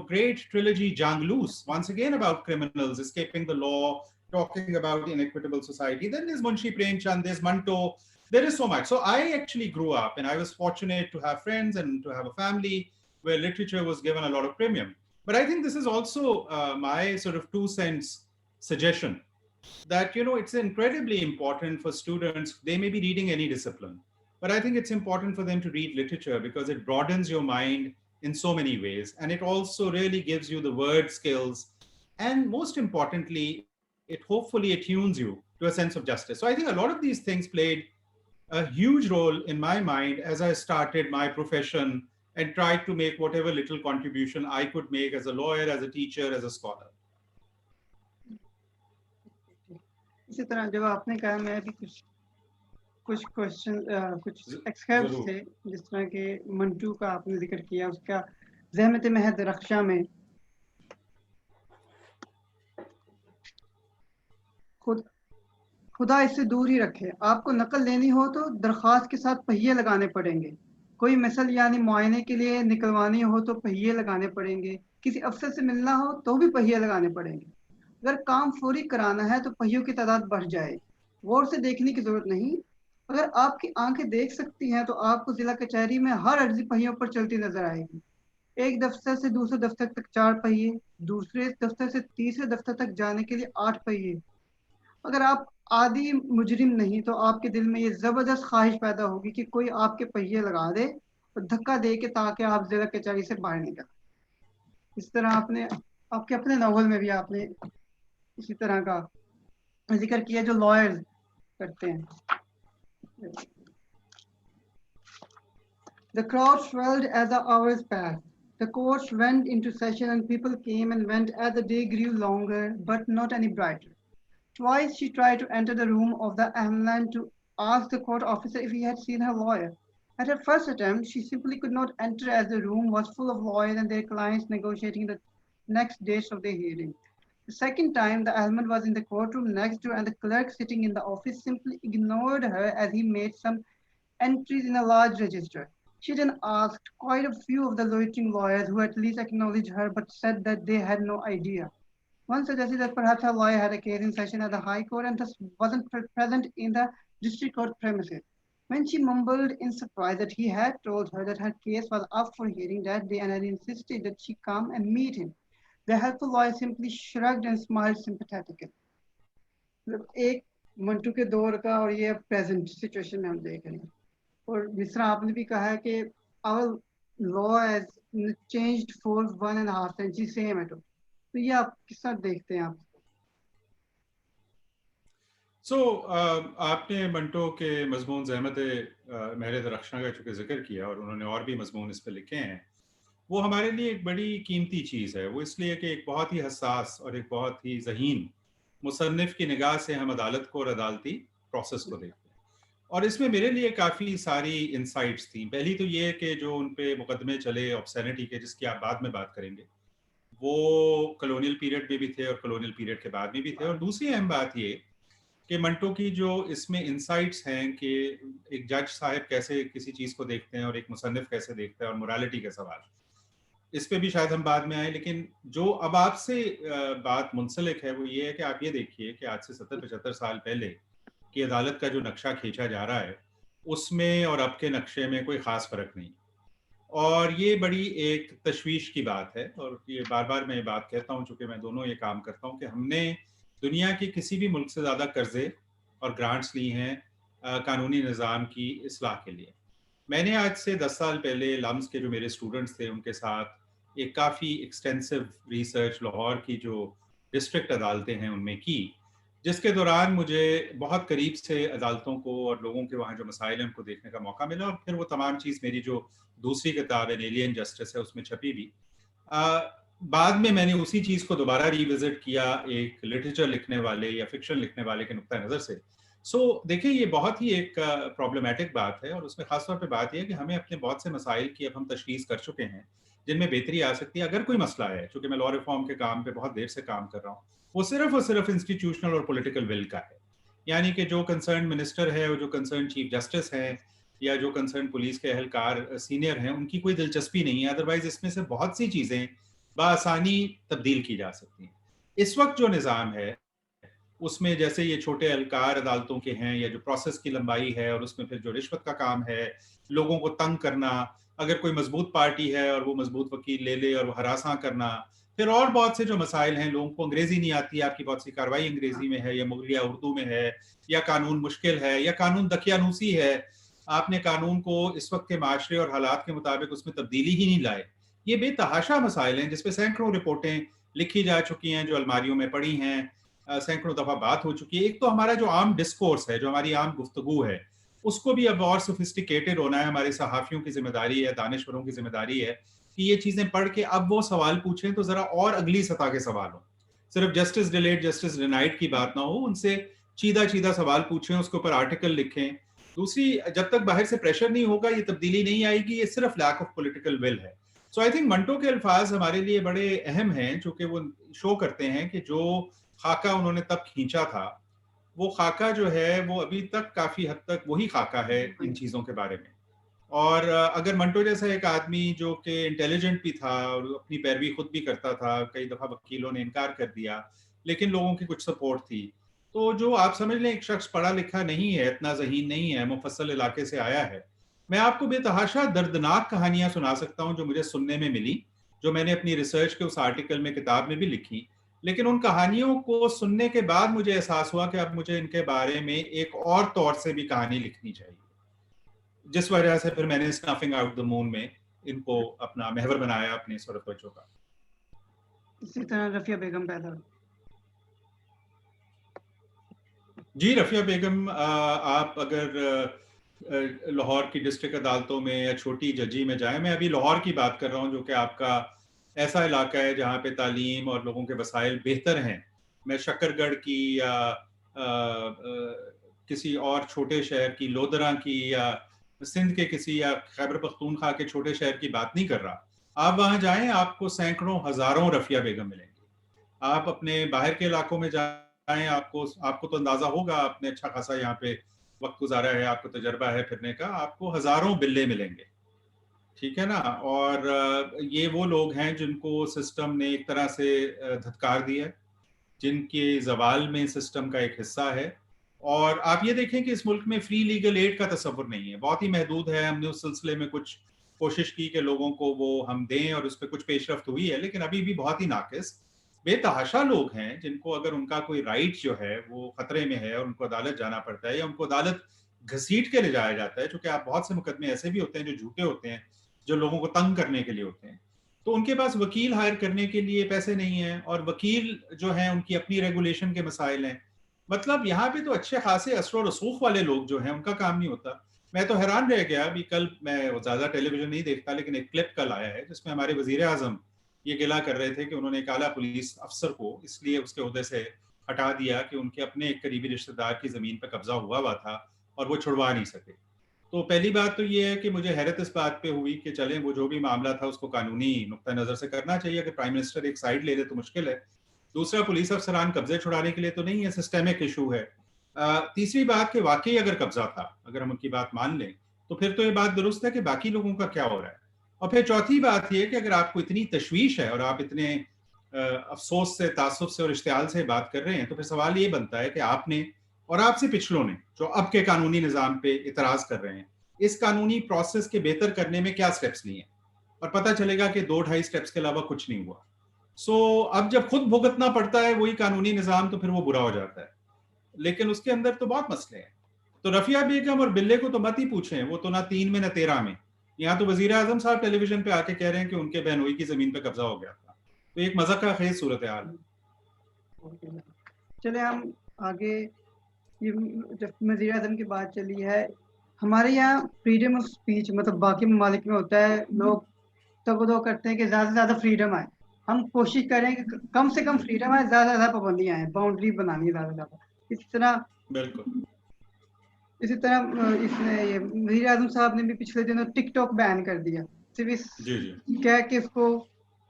great trilogy, Jang Loose, once again about criminals escaping the law, talking about inequitable society. Then there's Munshi Premchand, there's Manto. There is so much. So I actually grew up, and I was fortunate to have friends and to have a family where literature was given a lot of premium. But I think this is also my sort of 2 cents suggestion that, it's incredibly important for students. They may be reading any discipline, but I think it's important for them to read literature because it broadens your mind in so many ways. And it also really gives you the word skills. And most importantly, it hopefully attunes you to a sense of justice. So I think a lot of these things played a huge role in my mind as I started my profession and tried to make whatever little contribution I could make as a lawyer, as a teacher, as a scholar. इसी तरह जब आपने कहा, मैं भी कुछ क्वेश्चन, कुछ एक्सक्राइब्स थे, जिस तरह के मंटू का आपने जिक्र किया, उसका ज़हमत महद रक्षा में खुदा इससे दूर ही रखे, आपको नकल लेनी हो तो दरख्वास्त के साथ पहिए लगाने पड़ेंगे, कोई मिसल यानी मुआयने के लिए निकलवानी हो तो पहिए लगाने पड़ेंगे, किसी अफसर से मिलना हो तो भी पहिए लगाने पड़ेंगे, अगर काम फौरी कराना है तो पहियों की तादाद बढ़ जाए, गौर से देखने की जरूरत नहीं, अगर आपकी आंखें देख सकती हैं तो आपको जिला कचहरी में हर अर्जी पहियों पर चलती नजर आएगी, एक दफ्तर से दूसरे दफ्तर तक 4 पहिए, दूसरे दफ्तर से तीसरे दफ्तर तक जाने के लिए 8 पहिए। अगर आप आदि मुजरिम नहीं तो आपके दिल में ये जबरदस्त ख्वाहिश पैदा होगी कि कोई आपके पहिए लगा दे और धक्का दे के, ताकि आप जरा कचाई से बाहर निकल। इस तरह आपने आपके अपने नॉवल में भी आपने इसी तरह का जिक्र किया जो लॉयर्स करते हैं। The crowd swelled as the hours passed. The courts went into session and people came and went as the day grew longer, but not any brighter. Twice she tried to enter the room of the Hamlan to ask the court officer if he had seen her lawyer. At her first attempt, she simply could not enter as the room was full of lawyers and their clients negotiating the next dates of their hearing. The second time, the Ahmad was in the courtroom next door and the clerk sitting in the office simply ignored her as he made some entries in a large register. She then asked quite a few of the loitering lawyers who at least acknowledged her but said that they had no idea. One suggested that perhaps her lawyer had a case in session at the High Court and thus wasn't present in the district court premises. When she mumbled in surprise that he had told her that her case was up for hearing that day and had insisted that she come and meet him, the helpful lawyer simply shrugged and smiled sympathetically. एक मंटू के दौर का और ये प्रेजेंट सिचुएशन में हम देख रहे हैं। और जिस तरह आपने भी कहा है कि our law has changed for 1.5 centuries same at all. तो ये आप किस तरह देखते हैं आप? आपने मंटो के मजमून ज़हमत महल रक्षणा का चूँकि जिक्र किया और उन्होंने और भी मजमून इस पर लिखे हैं, वो हमारे लिए एक बड़ी कीमती चीज़ है। वो इसलिए कि एक बहुत ही हसास और एक बहुत ही ज़हीन मुसन्निफ़ की निगाह से हम अदालत को और अदालती प्रोसेस को देखते हैं। और इसमें मेरे लिए काफ़ी सारी इंसाइट्स थी। पहली तो ये कि जो उन पे मुकदमे चले ऑब्सैनिटी के, जिसकी आप बाद में बात करेंगे, वो कॉलोनियल पीरियड में भी थे और कॉलोनियल पीरियड के बाद में भी थे। और दूसरी अहम बात ये कि मंटो की जो इसमें इंसाइट्स हैं कि एक जज साहब कैसे किसी चीज़ को देखते हैं और एक मुसन्निफ कैसे देखता है और मोरालिटी का सवाल, इस पे भी शायद हम बाद में आए। लेकिन जो अब आपसे बात मुंसलिक है वो ये है कि आप ये देखिए कि आज से 70-75 साल पहले की अदालत का जो नक्शा खींचा जा रहा है उसमें और अब के नक्शे में कोई ख़ास फ़र्क नहीं। और ये बड़ी एक तशवीश की बात है और ये बार बार मैं ये बात कहता हूँ, चूँकि मैं दोनों ये काम करता हूँ, कि हमने दुनिया के किसी भी मुल्क से ज़्यादा कर्जे और ग्रांट्स ली हैं कानूनी निज़ाम की इस्लाह के लिए। मैंने आज से 10 साल पहले लम्स के जो मेरे स्टूडेंट्स थे उनके साथ एक काफ़ी एक्सटेंसिव रिसर्च लाहौर की जो डिस्ट्रिक्ट अदालतें हैं उनमें की, जिसके दौरान मुझे बहुत करीब से अदालतों को और लोगों के वहाँ जो मसाइल हैं उनको देखने का मौका मिला। और फिर वो तमाम चीज़ मेरी जो दूसरी किताब है एलियन जस्टिस है उसमें छपी भी। बाद में मैंने उसी चीज़ को दोबारा रिविजिट किया एक लिटरेचर लिखने वाले या फिक्शन लिखने वाले के नुक्ता नज़र से। देखिए ये बहुत ही एक प्रॉब्लमेटिक बात है और उसमें ख़ास तौर पे बात यह है कि हमें अपने बहुत से मसाइल की अब हम तशख़ीस कर चुके हैं जिनमें बेहतरी आ सकती है। अगर कोई मसला है, चूँकि मैं लॉ रिफॉर्म के काम पे बहुत देर से काम कर रहा हूँ, वो सिर्फ और सिर्फ इंस्टीट्यूशनल और पॉलिटिकल विल का है। यानी कि जो कंसर्न मिनिस्टर है और जो कंसर्न चीफ जस्टिस हैं या जो कंसर्न पुलिस के अहलकार सीनियर हैं, उनकी कोई दिलचस्पी नहीं है। अदरवाइज इसमें से बहुत सी चीज़ें बआसानी तब्दील की जा सकती हैं। इस वक्त जो निज़ाम है उसमें जैसे ये छोटे एहलकार अदालतों के हैं या जो प्रोसेस की लंबाई है और उसमें फिर जो रिश्वत का काम है, लोगों को तंग करना, अगर कोई मजबूत पार्टी है और वो मजबूत वकील ले ले और वो हरासा करना, फिर और बहुत से जो मसाइल हैं, लोगों को अंग्रेजी नहीं आती, आपकी बहुत सी कार्रवाई अंग्रेजी में है या मुगलिया उर्दू में है, या कानून मुश्किल है या कानून दकियानूसी है, आपने कानून को इस वक्त के माशरे और हालात के मुताबिक उसमें तब्दीली ही नहीं लाए। ये बेतहाशा मसाइल हैं जिसपे सैकड़ों रिपोर्टें लिखी जा चुकी हैं, जो अलमारियों में पड़ी हैं, सैकड़ों दफ़ा बात हो चुकी है। एक तो हमारा जो आम डिस्कोर्स है, जो हमारी आम गुफ्तगू है, उसको भी अब और सोफिस्टिकेटेड होना है। हमारे सहाफ़ियों की जिम्मेदारी है, दानिश्वरों की जिम्मेदारी है कि ये चीज़ें पढ़ के अब वो सवाल पूछें तो ज़रा और अगली सतह के सवाल हों। सिर्फ जस्टिस डिलेड जस्टिस डिनाइड की बात ना हो, उनसे चीदा चीदा सवाल पूछें, उसके ऊपर आर्टिकल लिखें। दूसरी, जब तक बाहर से प्रेशर नहीं होगा ये तब्दीली नहीं आएगी। ये सिर्फ लैक ऑफ पॉलिटिकल विल है। सो आई थिंक मंटो के अल्फाज हमारे लिए बड़े अहम हैं, चूँकि वो शो करते हैं कि जो खाका उन्होंने तब खींचा था, वो खाका जो है वो अभी तक काफ़ी हद तक वही खाका है इन चीज़ों के बारे में। और अगर मंटो जैसा एक आदमी जो कि इंटेलिजेंट भी था और अपनी पैरवी खुद भी करता था, कई दफ़ा वकीलों ने इनकार कर दिया, लेकिन लोगों की कुछ सपोर्ट थी, तो जो आप समझ लें एक शख्स पढ़ा लिखा नहीं है, इतना ज़हीन नहीं है, मुफस्सल इलाके से आया है। मैं आपको बेतहाशा दर्दनाक कहानियाँ सुना सकता हूँ जो मुझे सुनने में मिली, जो मैंने अपनी रिसर्च के उस आर्टिकल में, किताब में भी लिखी। लेकिन उन कहानियों को सुनने के बाद मुझे एहसास हुआ कि अब मुझे इनके बारे में एक और तौर से भी कहानी लिखनी चाहिए, जिस वजह से फिर मैंने स्नफिंग आउट द मून में इनको अपना महवर बनाया अपने स्वरत बच्चों का। इसी तरह रफिया बेगम पैदा हुई। जी, रफिया बेगम, आप अगर लाहौर की डिस्ट्रिक्ट अदालतों में या छोटी जजी में जाएं, मैं अभी लाहौर की बात कर रहा हूं जो कि आपका ऐसा इलाका है जहां पे तालीम और लोगों के वसाइल बेहतर हैं। मैं शकरगढ़ की या किसी और छोटे शहर की, लोधरा की या सिंध के किसी या खैबर पख्तूनख्वा के छोटे शहर की बात नहीं कर रहा। आप वहां जाएं, आपको सैकड़ों हजारों रफिया बेगम मिलेंगे। आप अपने बाहर के इलाकों में जाएं, आपको तो अंदाजा होगा, आपने अच्छा खासा यहाँ पे वक्त गुजारा है, आपको तजर्बा है फिरने का, आपको हजारों बिल्ले मिलेंगे, ठीक है ना। और ये वो लोग हैं जिनको सिस्टम ने एक तरह से धत्कार दिया, जिनके जवाल में सिस्टम का एक हिस्सा है। और आप ये देखें कि इस मुल्क में फ्री लीगल एड का तस्वुर नहीं है, बहुत ही महदूद है। हमने उस सिलसिले में कुछ कोशिश की कि लोगों को वो हम दें और उस पर कुछ पेशरफ्त हुई है, लेकिन अभी भी बहुत ही नाकिस। बेतहाशा लोग हैं जिनको अगर उनका कोई राइट जो है वो खतरे में है और उनको अदालत जाना पड़ता है या उनको अदालत घसीट के ले जाया जाता है, चूंकि आप बहुत से मुकदमे ऐसे भी होते हैं जो झूठे होते हैं, जो लोगों को तंग करने के लिए होते हैं, तो उनके पास वकील हायर करने के लिए पैसे नहीं है, और वकील जो है उनकी अपनी रेगुलेशन के मसाइल हैं। मतलब यहाँ पे तो अच्छे खासे असर और रसूख वाले लोग जो हैं उनका काम नहीं होता। मैं तो हैरान रह गया, अभी कल, मैं ज्यादा टेलीविजन नहीं देखता, लेकिन एक क्लिप कल आया है जिसमें हमारे वजीर आजम ये गिला कर रहे थे कि उन्होंने एक आला पुलिस अफसर को इसलिए उसके ओहदे से हटा दिया कि उनके अपने एक करीबी रिश्तेदार की जमीन पर कब्जा हुआ था और वो छुड़वा नहीं सके। तो पहली बात तो ये है कि मुझे हैरत इस बात पे हुई कि चलें, वो जो भी मामला था उसको कानूनी नुक्ता नजर से करना चाहिए। अगर प्राइम मिनिस्टर एक साइड ले ले तो मुश्किल है। दूसरा, पुलिस अफसरान कब्जे छुड़ाने के लिए तो नहीं है, सिस्टेमिक इशू है। तीसरी बात कि वाकई अगर कब्जा था, अगर हम उनकी बात मान लें, तो फिर तो ये बात दुरुस्त है कि बाकी लोगों का क्या हो रहा है। और फिर चौथी बात यह कि अगर आपको इतनी तशवीश है और आप इतने अफसोस से, तासुब से और इश्तियाल से बात कर रहे हैं, तो फिर सवाल ये बनता है कि आपने और आपसे पिछलों ने जो अब के कानूनी निज़ाम पे इतराज कर रहे हैं, इस कानूनी प्रोसेस के बेहतर करने में क्या स्टेप्स लिए। और पता चलेगा कि 2-2.5 स्टेप्स के अलावा कुछ नहीं हुआ। अब जब खुद भुगतना पड़ता है वही कानूनी निज़ाम, तो फिर वो बुरा हो जाता है। लेकिन उसके अंदर तो बहुत मसले हैं। तो रफिया बेगम और बिल्ले को तो मत ही पूछें, वो तो ना 3 में ना 13 में। यहाँ तो वजीर आजम साहब टेलीविजन पे आके कह रहे हैं कि उनके बहनोई की जमीन पे कब्जा हो गया था। तो एक मजा का खेज सूरत हाल है। चले हम आगे। ये जब वजीर आजम की बात चली है, हमारे यहाँ फ्रीडम ऑफ स्पीच, मतलब बाकी ममालिक में होता है, लोग तब करते हैं कि ज़्यादा से ज़्यादा फ्रीडम आए। हम कोशिश करें कि कम से कम फ्रीडम आए, ज़्यादा से ज़्यादा पाबंदियाँ आए, बाउंड्री बनानी है ज़्यादा से ज़्यादा। इसी तरह इसने ये वज़ीर आज़म साहब ने भी पिछले दिनों टिकटॉक बैन कर दिया, सिर्फ इस कह के इसको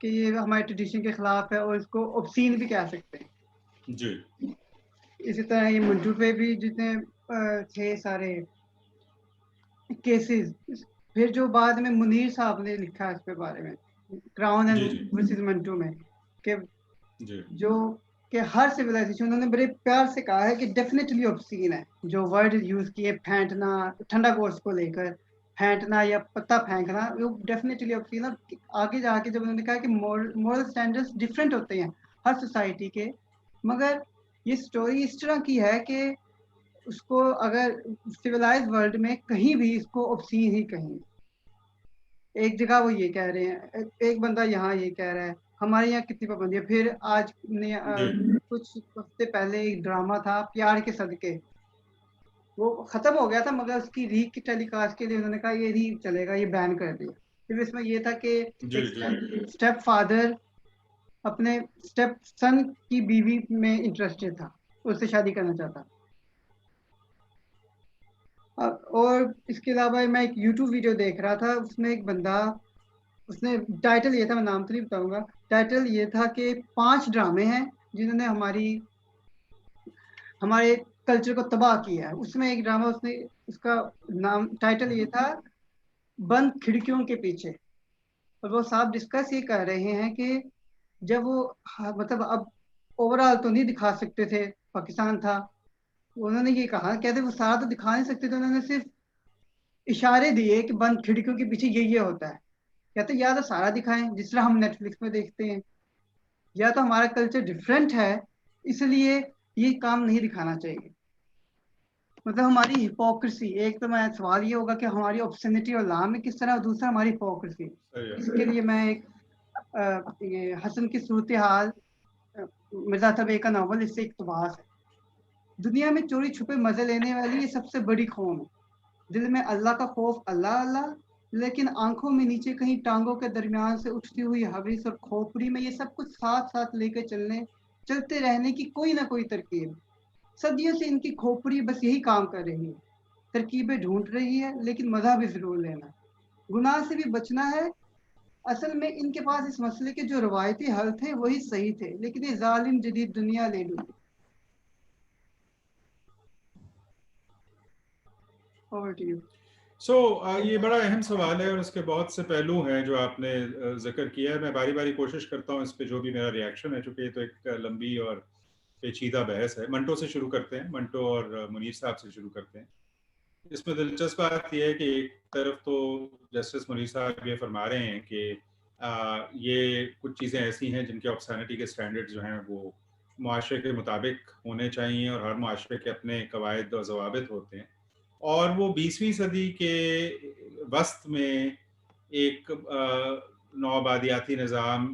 कि ये हमारे ट्रेडिशन के खिलाफ है और इसको ऑब्सीन भी कह सकते हैं जी। इसी तरह ये मंटू पे भी जितने थे सारे केसेस, फिर जो बाद में मुनीर साहब ने लिखा है इसके बारे में, क्राउन एंड वर्सेस मंटू में, कि जो कि हर सिविलाइजेशन, उन्होंने बड़े प्यार से कहा है कि डेफिनेटली ऑब्सीन है जो वर्ड यूज किए, फेंटना, ठंडा कोर्स को लेकर फेंटना या पत्ता फेंकना, वो डेफिनेटली ऑब्सीन है। आगे जाके जब उन्होंने कहा कि मॉरल स्टैंडर्ड्स डिफरेंट होते हैं हर सोसाइटी के, मगर ये स्टोरी इस तरह की है कि उसको अगर सिविलाइज्ड वर्ल्ड में कहीं भी इसको ऑब्सीन ही कहेंगे। एक जगह वो ये कह रहे हैं, एक बंदा यहाँ ये कह रहा है, हमारे यहाँ कितनी पाबंदी है। फिर आज ने कुछ हफ्ते पहले एक ड्रामा था प्यार के सदके, वो खत्म हो गया था, मगर उसकी री टेलीकास्ट के लिए उन्होंने कहा ये नहीं चलेगा, ये बैन कर दिया। फिर इसमें ये था कि स्टेप फादर अपने स्टेप सन की बीवी में इंटरेस्टेड था, उससे शादी करना चाहता। और इसके अलावा मैं एक YouTube वीडियो देख रहा था, उसमें एक बंदा, उसने टाइटल ये था, मैं नाम तो नहीं बताऊंगा, टाइटल ये था कि 5 ड्रामे हैं जिन्होंने हमारे कल्चर को तबाह किया है। उसमें एक ड्रामा, उसने उसका नाम, टाइटल ये था बंद खिड़कियों के पीछे। और वो साहब डिस्कस ये कर रहे हैं कि जब वो मतलब अब ओवरऑल तो नहीं दिखा सकते थे, पाकिस्तान था, उन्होंने ये कहा, कहते वो सारा तो दिखा नहीं सकते थे, उन्होंने सिर्फ इशारे दिए कि बंद खिड़कियों के पीछे ये होता है। या तो सारा दिखाएं जिस तरह हम नेटफ्लिक्स में देखते हैं, या तो हमारा कल्चर डिफरेंट है इसलिए ये काम नहीं दिखाना चाहिए। मतलब हमारी हिपोक्रेसी, एक तो मैं सवाल ये होगा कि हमारी ऑब्ससेनिटी और लाम में किस तरह, और दूसरा हमारी हिपोक्रेसी। इसके लिए मैं एक ये हसन की सूरत हाल, मिर्जा तबे का नावल, इससे इक़्तिबास है। दुनिया में चोरी छुपे मजे लेने वाली ये सबसे बड़ी कौम है। दिल में अल्लाह का खौफ, अल्लाह अल्लाह, लेकिन आंखों में नीचे कहीं टांगों के दरमियान से उठती हुई हविस और खोपड़ी में ये सब कुछ साथ साथ लेके चलते रहने की कोई ना कोई तरकीब। सदियों से इनकी खोपड़ी बस यही काम कर रही है, तरकीबें ढूंढ रही है, लेकिन मजा भी जरूर लेना, गुनाह से भी बचना है। असल में इनके पास इस मसले के जो रवायती हल थे वही सही थे, लेकिन ये जालिम जदीद दुनिया ले डूबी। Over to you. ये बड़ा अहम सवाल है और इसके बहुत से पहलू हैं जो आपने जिक्र किया है। मैं बारी बारी कोशिश करता हूँ इस पे जो भी मेरा रिएक्शन है, चूंकि ये तो एक लंबी और पेचीदा बहस है। मंटो से शुरू करते हैं, मंटो और मुनीर साहब से शुरू करते हैं। इसमें दिलचस्प बात यह है कि एक तरफ तो जस्टिस मुनीर साहब ये फरमा रहे हैं कि ये कुछ चीज़ें ऐसी हैं जिनके ऑब्सैनिटी के स्टैंडर्ड्स जो हैं वो मुआशरे के मुताबिक होने चाहिए और हर मुआशरे के अपने कवायद और ज़वाबित होते हैं, और वो 20वीं सदी के वस्त में एक नौआबादियाती निज़ाम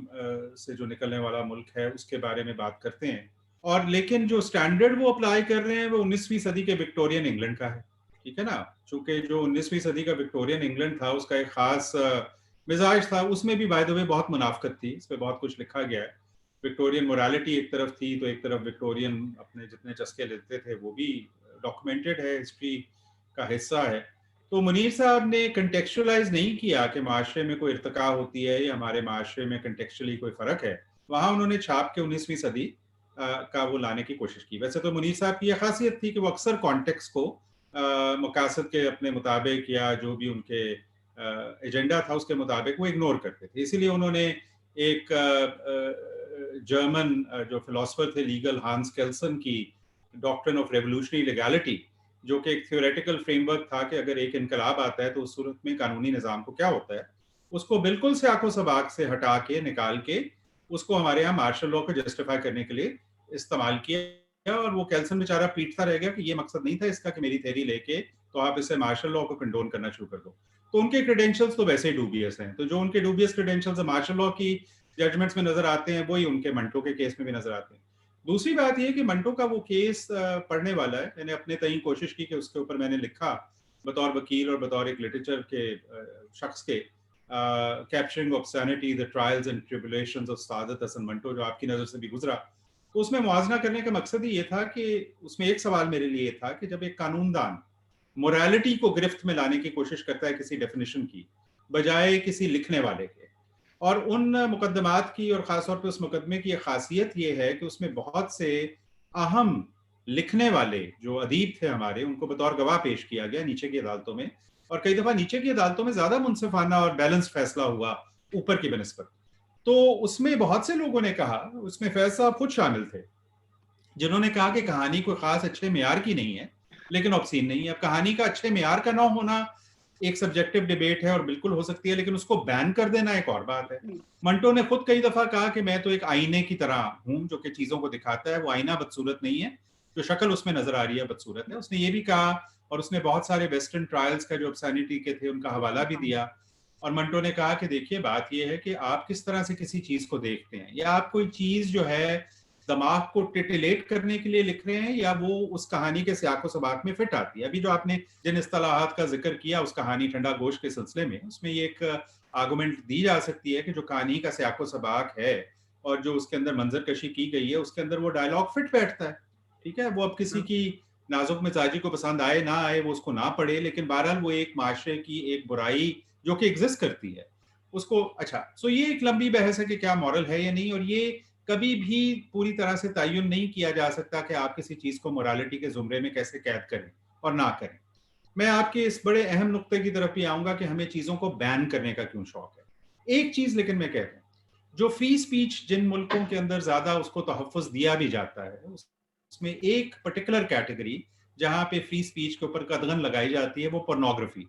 से जो निकलने वाला मुल्क है उसके बारे में बात करते हैं। और लेकिन जो स्टैंडर्ड वो अप्लाई कर रहे हैं वो 19वीं सदी के विक्टोरियन इंग्लैंड का है, ठीक है ना। चूंकि जो 19वीं सदी का विक्टोरियन इंग्लैंड था उसका एक खास मिजाज था, उसमें भी बाय द वे बहुत मुनाफकत थी, इस पर बहुत कुछ लिखा गया है। विक्टोरियन मोरालिटी एक तरफ थी तो एक तरफ विक्टोरियन अपने जितने चस्के लेते थे वो भी डॉक्यूमेंटेड है, हिस्ट्री का हिस्सा है। तो मुनीर साहब ने कंटेक्चुअलाइज नहीं किया कि माशरे में कोई इर्तिका होती है या हमारे माशरे में कंटेक्चुअली कोई फ़र्क है। वहाँ उन्होंने छाप के 19वीं सदी का वो लाने की कोशिश की। वैसे तो मुनीर साहब की यह खासियत थी कि वो अक्सर कॉन्टेक्स्ट को मकासद के अपने मुताबिक या जो भी उनके एजेंडा था उसके मुताबिक वो इग्नोर करते थे। इसीलिए उन्होंने एक जर्मन जो फिलोसफर थे लीगल, हांस केल्सन की डॉक्ट्रिन ऑफ रेवोल्यूशनरी लीगैलिटी, जो कि एक थ्योरेटिकल फ्रेमवर्क था कि अगर एक इनकलाब आता है तो उस सूरत में कानूनी निज़ाम को क्या होता है, उसको बिल्कुल से आंखों सबाक से हटा के निकाल के उसको हमारे यहाँ मार्शल लॉ को जस्टिफाई करने के लिए इस्तेमाल किया। और वो केल्सन बेचारा पीटता रह गया कि ये मकसद नहीं था इसका कि मेरी थ्योरी लेके तो आप इसे मार्शल लॉ को कंडोन करना शुरू कर दो। तो उनके क्रेडेंशियल्स तो वैसे ही डूबियस हैं, तो जो उनके डूबियस क्रेडेंशियल्स मार्शल लॉ की जजमेंट्स में नजर आते हैं वही उनके मंटो के केस में भी नजर आते हैं। दूसरी बात यह कि मंटो का वो केस पढ़ने वाला है, मैंने अपने तय कोशिश की कि उसके ऊपर मैंने लिखा बतौर वकील और बतौर एक लिटरेचर के शख्स के, capturing obscenity the trials and tribulations of Saadat Hasan Manto, जो आपकी नज़र से भी गुजरा। तो उसमें मुआवजा करने का मकसद ही ये था कि उसमें एक सवाल मेरे लिए था कि जब एक कानूनदान मोरालिटी को गिरफ्त में लाने की कोशिश करता है किसी डेफिनेशन की बजाय किसी लिखने वाले के, और उन मुकदमात की और ख़ासतौर पे उस मुकदमे की खासियत ये है कि उसमें बहुत से अहम लिखने वाले जो अदीब थे हमारे, उनको बतौर गवाह पेश किया गया नीचे की अदालतों में, और कई दफ़ा नीचे की अदालतों में ज़्यादा मुनसिफाना और बैलेंस फैसला हुआ ऊपर की बनिस्बत। तो उसमें बहुत से लोगों ने कहा, उसमें फैज साहब खुद शामिल थे, जिन्होंने कहा कि कहानी कोई ख़ास अच्छे मेयार की नहीं है लेकिन ऑब्सीन नहीं है। अब कहानी का अच्छे मेयार का ना होना एक सब्जेक्टिव डिबेट है और बिल्कुल हो सकती है, लेकिन उसको बैन कर देना एक और बात है। मंटो ने खुद कई दफा कहा कि मैं तो एक आईने की तरह हूं जो कि चीजों को दिखाता है, वो आईना बदसूरत नहीं है, जो शक्ल उसमें नजर आ रही है बदसूरत है। उसने ये भी कहा, और उसने बहुत सारे वेस्टर्न ट्रायल्स का जो ऑब्सैनिटी के थे उनका हवाला भी दिया। और मंटो ने कहा कि देखिए बात यह है कि आप किस तरह से किसी चीज को देखते हैं, या आप कोई चीज जो है दिमाग को टिटिलेट करने के लिए लिख रहे हैं या वो उस कहानी के सियाको सबाक में फिट आती है। अभी जो आपने जिन इस्तिलाहात का जिक्र किया उस कहानी ठंडा गोश्त के सिलसिले में, उसमें ये एक आर्गुमेंट दी जा सकती है कि जो कहानी का सियाको सबाक है और जो उसके अंदर मंजर कशी की गई है उसके अंदर वो डायलॉग फिट बैठता है, ठीक है। वो अब किसी की नाजुक मिजाजी को पसंद आए ना आए, वो उसको ना पढ़े, लेकिन बहरहाल वो एक माशरे की एक बुराई जो कि एग्जिस्ट करती है उसको। अच्छा, सो ये एक लंबी बहस है कि क्या मॉरल है या नहीं, और ये कभी भी पूरी तरह से तयन नहीं किया जा सकता कि आप किसी चीज को मोरालिटी के जुमरे में कैसे कैद करें और ना करें। मैं आपके इस बड़े अहम नुक्ते की तरफ भी आऊंगा कि हमें चीजों को बैन करने का क्यों शौक है। एक चीज लेकिन मैं कह रहा हूं, जो फ्री स्पीच जिन मुल्कों के अंदर ज्यादा उसको तहफ़्फ़ुज़ दिया भी जाता है, उसमें एक पर्टिकुलर कैटेगरी जहां पे फ्री स्पीच के ऊपर कदगन लगाई जाती है वो पोर्नोग्राफी।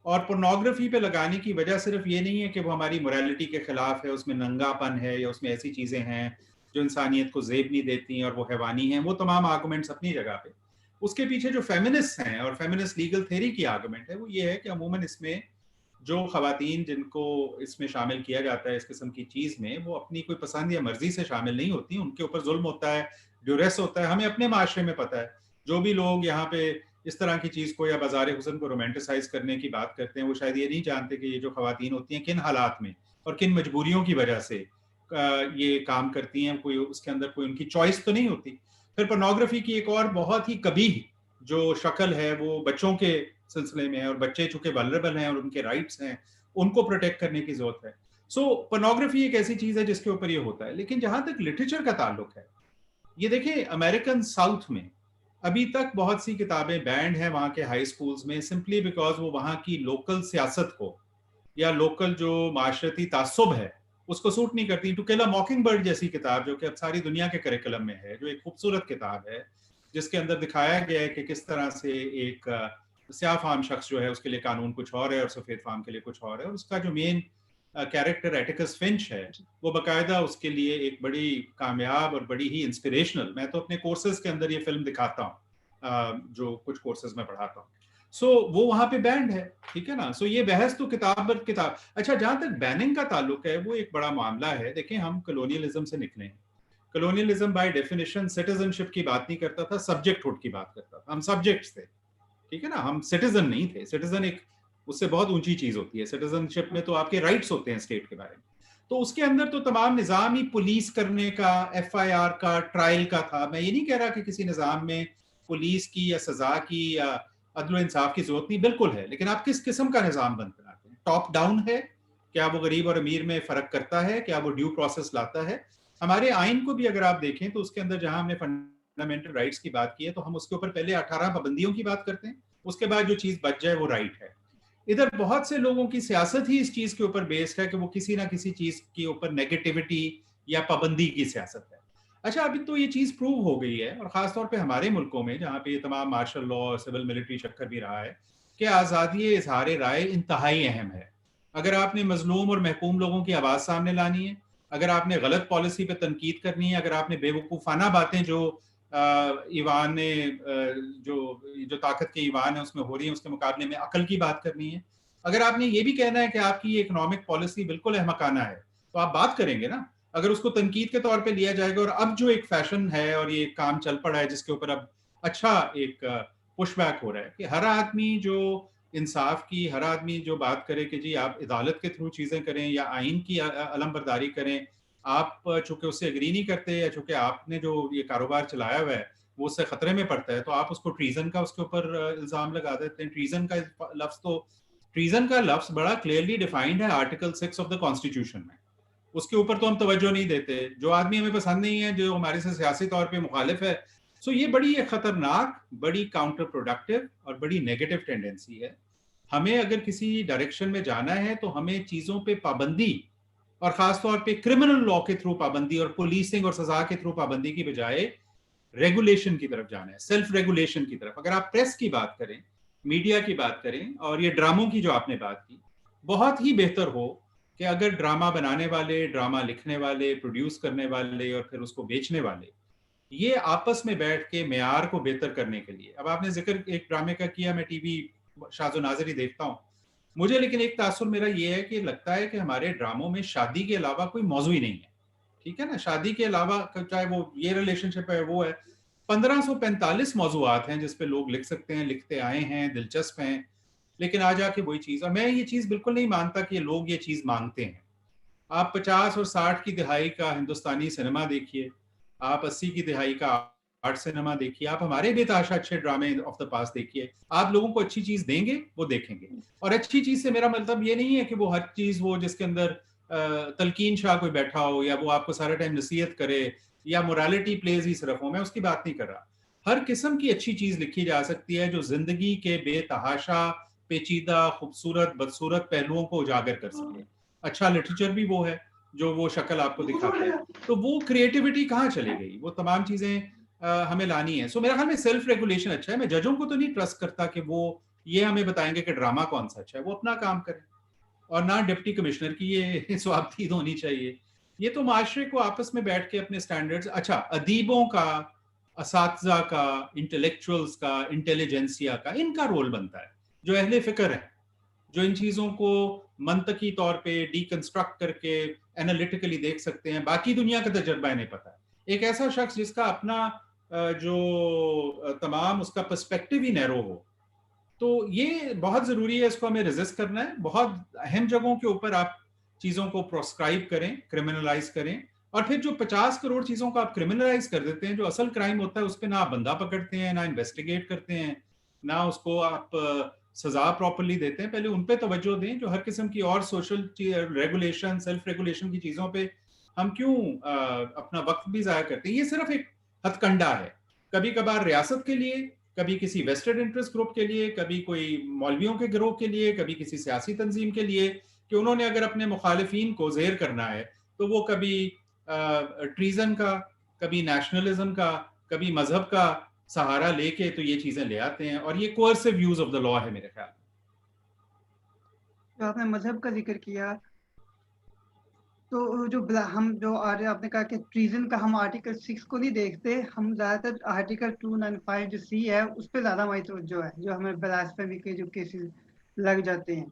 और पोर्नोग्राफी पे लगाने की वजह सिर्फ ये नहीं है कि वो हमारी मोरालिटी के खिलाफ है, उसमें नंगापन है या उसमें ऐसी चीजें हैं जो इंसानियत को जेब नहीं देती और वो हैवानी हैं, वो तमाम आर्गुमेंट्स अपनी जगह पे। उसके पीछे जो फेमिनिस्ट हैं और फेमिनिस्ट लीगल थ्योरी की आर्गुमेंट है वो ये है कि अमूमन इसमें जो खवातीन जिनको इसमें शामिल किया जाता है इस किस्म की चीज में, वो अपनी कोई पसंद या मर्जी से शामिल नहीं होती, उनके ऊपर जुल्म होता है, ड्यूरेस होता है। हमें अपने माशरे में पता है, जो भी लोग यहाँ पे इस तरह की चीज को या बाजार हुस्न को रोमांटिसाइज करने की बात करते हैं, वो शायद ये नहीं जानते कि ये जो खवातीन होती हैं किन हालात में और किन मजबूरियों की वजह से ये काम करती हैं, कोई उसके अंदर कोई उनकी चॉइस तो नहीं होती। फिर पोर्नोग्राफी की एक और बहुत ही कबीह जो शक्ल है वो बच्चों के सिलसिले में है, और बच्चे चूंकि वल्नरेबल हैं और उनके राइट्स हैं, उनको प्रोटेक्ट करने की जरूरत है। सो पोर्नोग्राफी एक ऐसी चीज है जिसके ऊपर ये होता है। लेकिन जहां तक लिटरेचर का ताल्लुक है, ये देखिए अमेरिकन साउथ में अभी तक बहुत सी किताबें बैंड हैं वहां के हाई स्कूल्स में, सिंपली बिकॉज वो वहां की लोकल सियासत को या लोकल जो माशरती तासुब है उसको सूट नहीं करती। टू किल अ मॉकिंग बर्ड जैसी किताब जो कि अब सारी दुनिया के करिकुलम में है, जो एक खूबसूरत किताब है जिसके अंदर दिखाया गया है कि किस तरह से एक स्याह फाम शख्स जो है उसके लिए कानून कुछ और है और सफेद फाम के लिए कुछ और है, और उसका जो मेन कैरेक्टर एटिकस फिंच है वो बाकायदा उसके लिए एक बड़ी कामयाब और बड़ी ही इंस्पिरेशनल, मैं तो अपने कोर्सेज के अंदर ये फिल्म दिखाता हूँ जो कुछ कोर्सेज में पढ़ाता हूँ। सो वो वहां पे बैंड है, ठीक है ना। सो ये बहस तो किताब पर किताब। अच्छा, जहां तक बैनिंग का ताल्लुक है वो एक बड़ा मामला है। देखें, हम कलोनियलिज्म से निकले हैं। कलोनियलिज्म बाय डेफिनेशन सिटीजनशिप की बात नहीं करता था, सब्जेक्टहुड की बात करता था। हम सब्जेक्ट्स थे, ठीक है ना, हम सिटीजन नहीं थे। सिटीजन एक उससे बहुत ऊंची चीज होती है। सिटीजनशिप में तो आपके राइट्स होते हैं स्टेट के बारे में। तो उसके अंदर तो तमाम निजाम ही पुलिस करने का, FIR का, ट्रायल का था। मैं ये नहीं कह रहा कि किसी निजाम में पुलिस की या सजा की या अदल इंसाफ की जरूरत नहीं, बिल्कुल है। लेकिन आप किस किस्म का निजाम बनाते हैं? टॉप डाउन है? क्या वो गरीब और अमीर में फर्क करता है? क्या वो ड्यू प्रोसेस लाता है? हमारे आइन को भी अगर आप देखें तो उसके अंदर जहां हमने फंडामेंटल राइट्स की बात की है तो हम उसके ऊपर पहले 18 पाबंदियों की बात करते हैं, उसके बाद जो चीज बच जाए वो राइट है। इधर बहुत से लोगों की सियासत ही इस चीज के ऊपर बेस्ड है कि वो किसी ना किसी चीज के ऊपर नेगेटिविटी या पाबंदी की सियासत है। अच्छा, अभी तो ये चीज प्रूव हो गई है, और खासतौर पे हमारे मुल्कों में जहाँ पे ये तमाम मार्शल लॉ और सिविल मिलिट्री चक्कर भी रहा है, कि आज़ादी इजहार राय इंतहाई अहम है। अगर आपने मजलूम और महकूम लोगों की आवाज़ सामने लानी है, अगर आपने गलत पॉलिसी पे तनकीद करनी है, अगर आपने बेवकूफ़ाना बातें जो ईवान ने जो ताकत के ईवान है उसमें हो रही है उसके मुकाबले में अकल की बात करनी है, अगर आपने ये भी कहना है कि आपकी इकोनॉमिक पॉलिसी बिल्कुल अहमकाना है, तो आप बात करेंगे ना। अगर उसको तनकीद के तौर पे लिया जाएगा, और अब जो एक फैशन है और ये काम चल पड़ा है जिसके ऊपर अब अच्छा एक पुशबैक हो रहा है कि हर आदमी जो इंसाफ की, हर आदमी जो बात करे कि जी आप अदालत के थ्रू चीजें करें या आइन की अलमबरदारी करें, आप चूंकि उससे एग्री नहीं करते या चूंकि आपने जो ये कारोबार चलाया हुआ है वो उससे खतरे में पड़ता है, तो आप उसको ट्रीजन का उसके ऊपर इल्जाम लगा देते हैं। ट्रीजन का लफ्ज बड़ा क्लियरली डिफाइंड है आर्टिकल 6 ऑफ द कॉन्स्टिट्यूशन में, उसके ऊपर तो हम तवज्जो नहीं देते। जो आदमी हमें पसंद नहीं है, जो हमारे से सियासी तौर पे मुखालिफ है, सो ये बड़ी खतरनाक, बड़ी काउंटर प्रोडक्टिव और बड़ी नेगेटिव टेंडेंसी है। हमें अगर किसी डायरेक्शन में जाना है तो हमें चीजों पे पाबंदी, और खासतौर पे क्रिमिनल लॉ के थ्रू पाबंदी और पुलिसिंग और सजा के थ्रू पाबंदी की बजाय रेगुलेशन की तरफ जाना है, सेल्फ रेगुलेशन की तरफ। अगर आप प्रेस की बात करें, मीडिया की बात करें, और ये ड्रामों की जो आपने बात की, बहुत ही बेहतर हो कि अगर ड्रामा बनाने वाले, ड्रामा लिखने वाले, प्रोड्यूस करने वाले और फिर उसको बेचने वाले ये आपस में बैठ के मेयार को बेहतर करने के लिए। अब आपने जिक्र एक ड्रामे का किया, मैं टीवी शाज़ो नाज़िरी देखता हूँ, मुझे लेकिन एक तासुर मेरा ये है कि लगता है कि हमारे ड्रामों में शादी के अलावा कोई मौजू ही नहीं है, ठीक है ना। शादी के अलावा चाहे वो ये रिलेशनशिप है वो है, 1545 मौजूआत हैं जिस पे लोग लिख सकते हैं, लिखते आए हैं, दिलचस्प हैं, लेकिन आ जाके वही चीज। और मैं ये चीज बिल्कुल नहीं मानता कि लोग ये चीज मांगते हैं। आप 50 और 60 की दिहाई का हिंदुस्तानी सिनेमा देखिए, आप 80 की दिहाई का आर्ट सिनेमा देखिए, आप हमारे बेताशा अच्छे ड्रामे ऑफ द पास्ट देखिए, आप लोगों को अच्छी चीज देंगे वो देखेंगे। और अच्छी चीज से मेरा मतलब ये नहीं है कि वो हर चीज वो जिसके अंदर तलकीन शाह कोई बैठा हो या वो आपको सारा टाइम नसीहत करे या मोरालिटी प्लेज ही सिर्फ हो, मैं उसकी बात नहीं कर रहा। हर किस्म की अच्छी चीज लिखी जा सकती है जो जिंदगी के बेतहाशा, पेचीदा, खूबसूरत, बदसूरत पहलुओं को उजागर कर सके। अच्छा लिटरेचर भी वो है जो वो शक्ल आपको दिखाता है। तो वो क्रिएटिविटी कहाँ चली गई? वो तमाम चीजें हमें लानी है। सो मेरा ख्याल में सेल्फ रेगुलेशन अच्छा है। मैं जजों को तो नहीं ट्रस्ट करता कि वो ये हमें बताएंगे कि ड्रामा कौन सा अच्छा है, वो अपना काम करें। और ना डिप्टी कमिश्नर की ये स्वार्थी होनी चाहिए। ये तो माशरे को आपस में बैठ के अपने स्टैंडर्ड्स, अच्छा अदीबों का, असातिज़ा का, इंटेलेक्चुअल्स का, इंटेलिजेंसिया का, इनका रोल बनता है, जो अहले फिक्र है, जो इन चीज़ों को मंतकी तौर पे डीकंस्ट्रक्ट करके एनालिटिकली देख सकते हैं। बाकी दुनिया का तजर्बा इन्हें पता है। एक ऐसा शख्स जिसका अपना जो तमाम उसका पर्सपेक्टिव ही नैरो हो, तो ये बहुत ज़रूरी है, इसको हमें रेजिस्ट करना है। बहुत अहम जगहों के ऊपर आप चीज़ों को प्रोस्क्राइब करें, क्रिमिनलाइज करें, और फिर जो 50 करोड़ चीज़ों को आप क्रिमिनलाइज कर देते हैं, जो असल क्राइम होता है उस पर ना आप बंदा पकड़ते हैं, ना इन्वेस्टिगेट करते हैं, ना उसको आप सजा प्रॉपरली देते हैं। पहले उन पे तवज्जो दें। जो हर किस्म की और सोशल रेगुलेशन, सेल्फ रेगुलेशन की चीज़ों पे हम क्यों अपना वक्त भी ज़ाया करते हैं? ये सिर्फ एक हथकंडा है, कभी कभार रियासत के लिए, कभी किसी वेस्टेड इंटरेस्ट ग्रुप के लिए, कभी कोई मौलवियों के गिरोह के लिए, कभी किसी सियासी तंजीम के लिए, कि उन्होंने अगर अपने मुखालिफिन को ज़ेर करना है तो वो कभी ट्रीजन का, कभी नेशनलिज्म का, कभी मजहब का सहारा लेके तो ये चीजें ले आते हैं, और ये coercive use of the law है मेरे ख्याल में। तो आपने मजहब का जिक्र किया, तो हम जो आपने कहा कि ट्रीजन का हम आर्टिकल 6 को नहीं देखते, हम ज्यादातर आर्टिकल 295 जो सी है उस पर ज्यादा हमारी तवज्जो है, जो हमें ब्लास्फेमी के जो केसेस लग जाते हैं।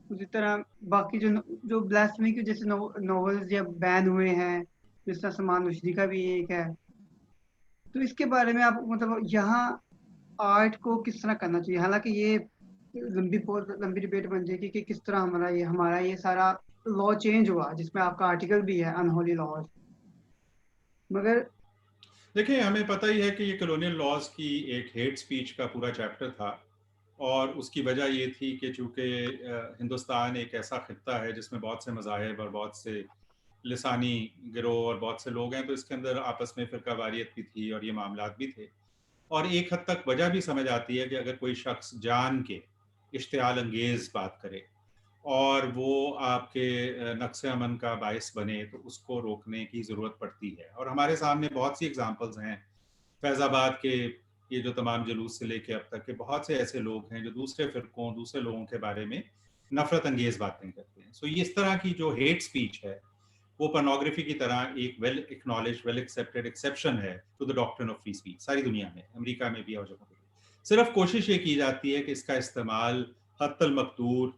उसी तरह बाकी जो ब्लास्फेमी के जैसे नॉवेल्स या बैन हुए हैं, जिस तरह सलमान रुश्दी का भी एक है, तो इसके बारे में आप मतलब यहाँ आर्ट को किस तरह करना चाहिए? हालांकि ये बहुत लंबी डिबेट बन जाएगी कि किस तरह हमारा ये सारा लॉ चेंज हुआ, जिसमें आपका आर्टिकल भी है अनहोली लॉज, मगर देखिए, हमें पता ही है कि ये कॉलोनियल लॉज की एक हेट स्पीच का पूरा चैप्टर था, और उसकी वजह ये थी कि चूंकि हिंदुस्तान एक ऐसा खित्ता है जिसमें बहुत से मज़ाहिब और बहुत से लिसानी गिरोह और बहुत से लोग हैं, तो इसके अंदर आपस में फ़िरकावारियत भी थी और ये मामलात भी थे। और एक हद तक वजह भी समझ आती है कि अगर कोई शख्स जान के इश्तियाल अंगेज़ बात करे और वो आपके नक्स अमन का बायस बने, तो उसको रोकने की ज़रूरत पड़ती है। और हमारे सामने बहुत सी एग्जांपल्स हैं फैज़ाबाद के, ये जो तमाम जुलूस से लेके अब तक के बहुत से ऐसे लोग हैं जो दूसरे फ़िरकों, दूसरे लोगों के बारे में नफ़रत अंगेज़ बातें करते हैं। सो इस तरह की जो हेट स्पीच है, वो पोर्नोग्राफी की तरह एक well acknowledge, well accepted exception है to the doctrine of free speech, सारी दुनिया में, अमेरिका में भी और जगहों पर। सिर्फ कोशिश ये की जाती है कि इसका इस्तेमाल हत्तल मकदूर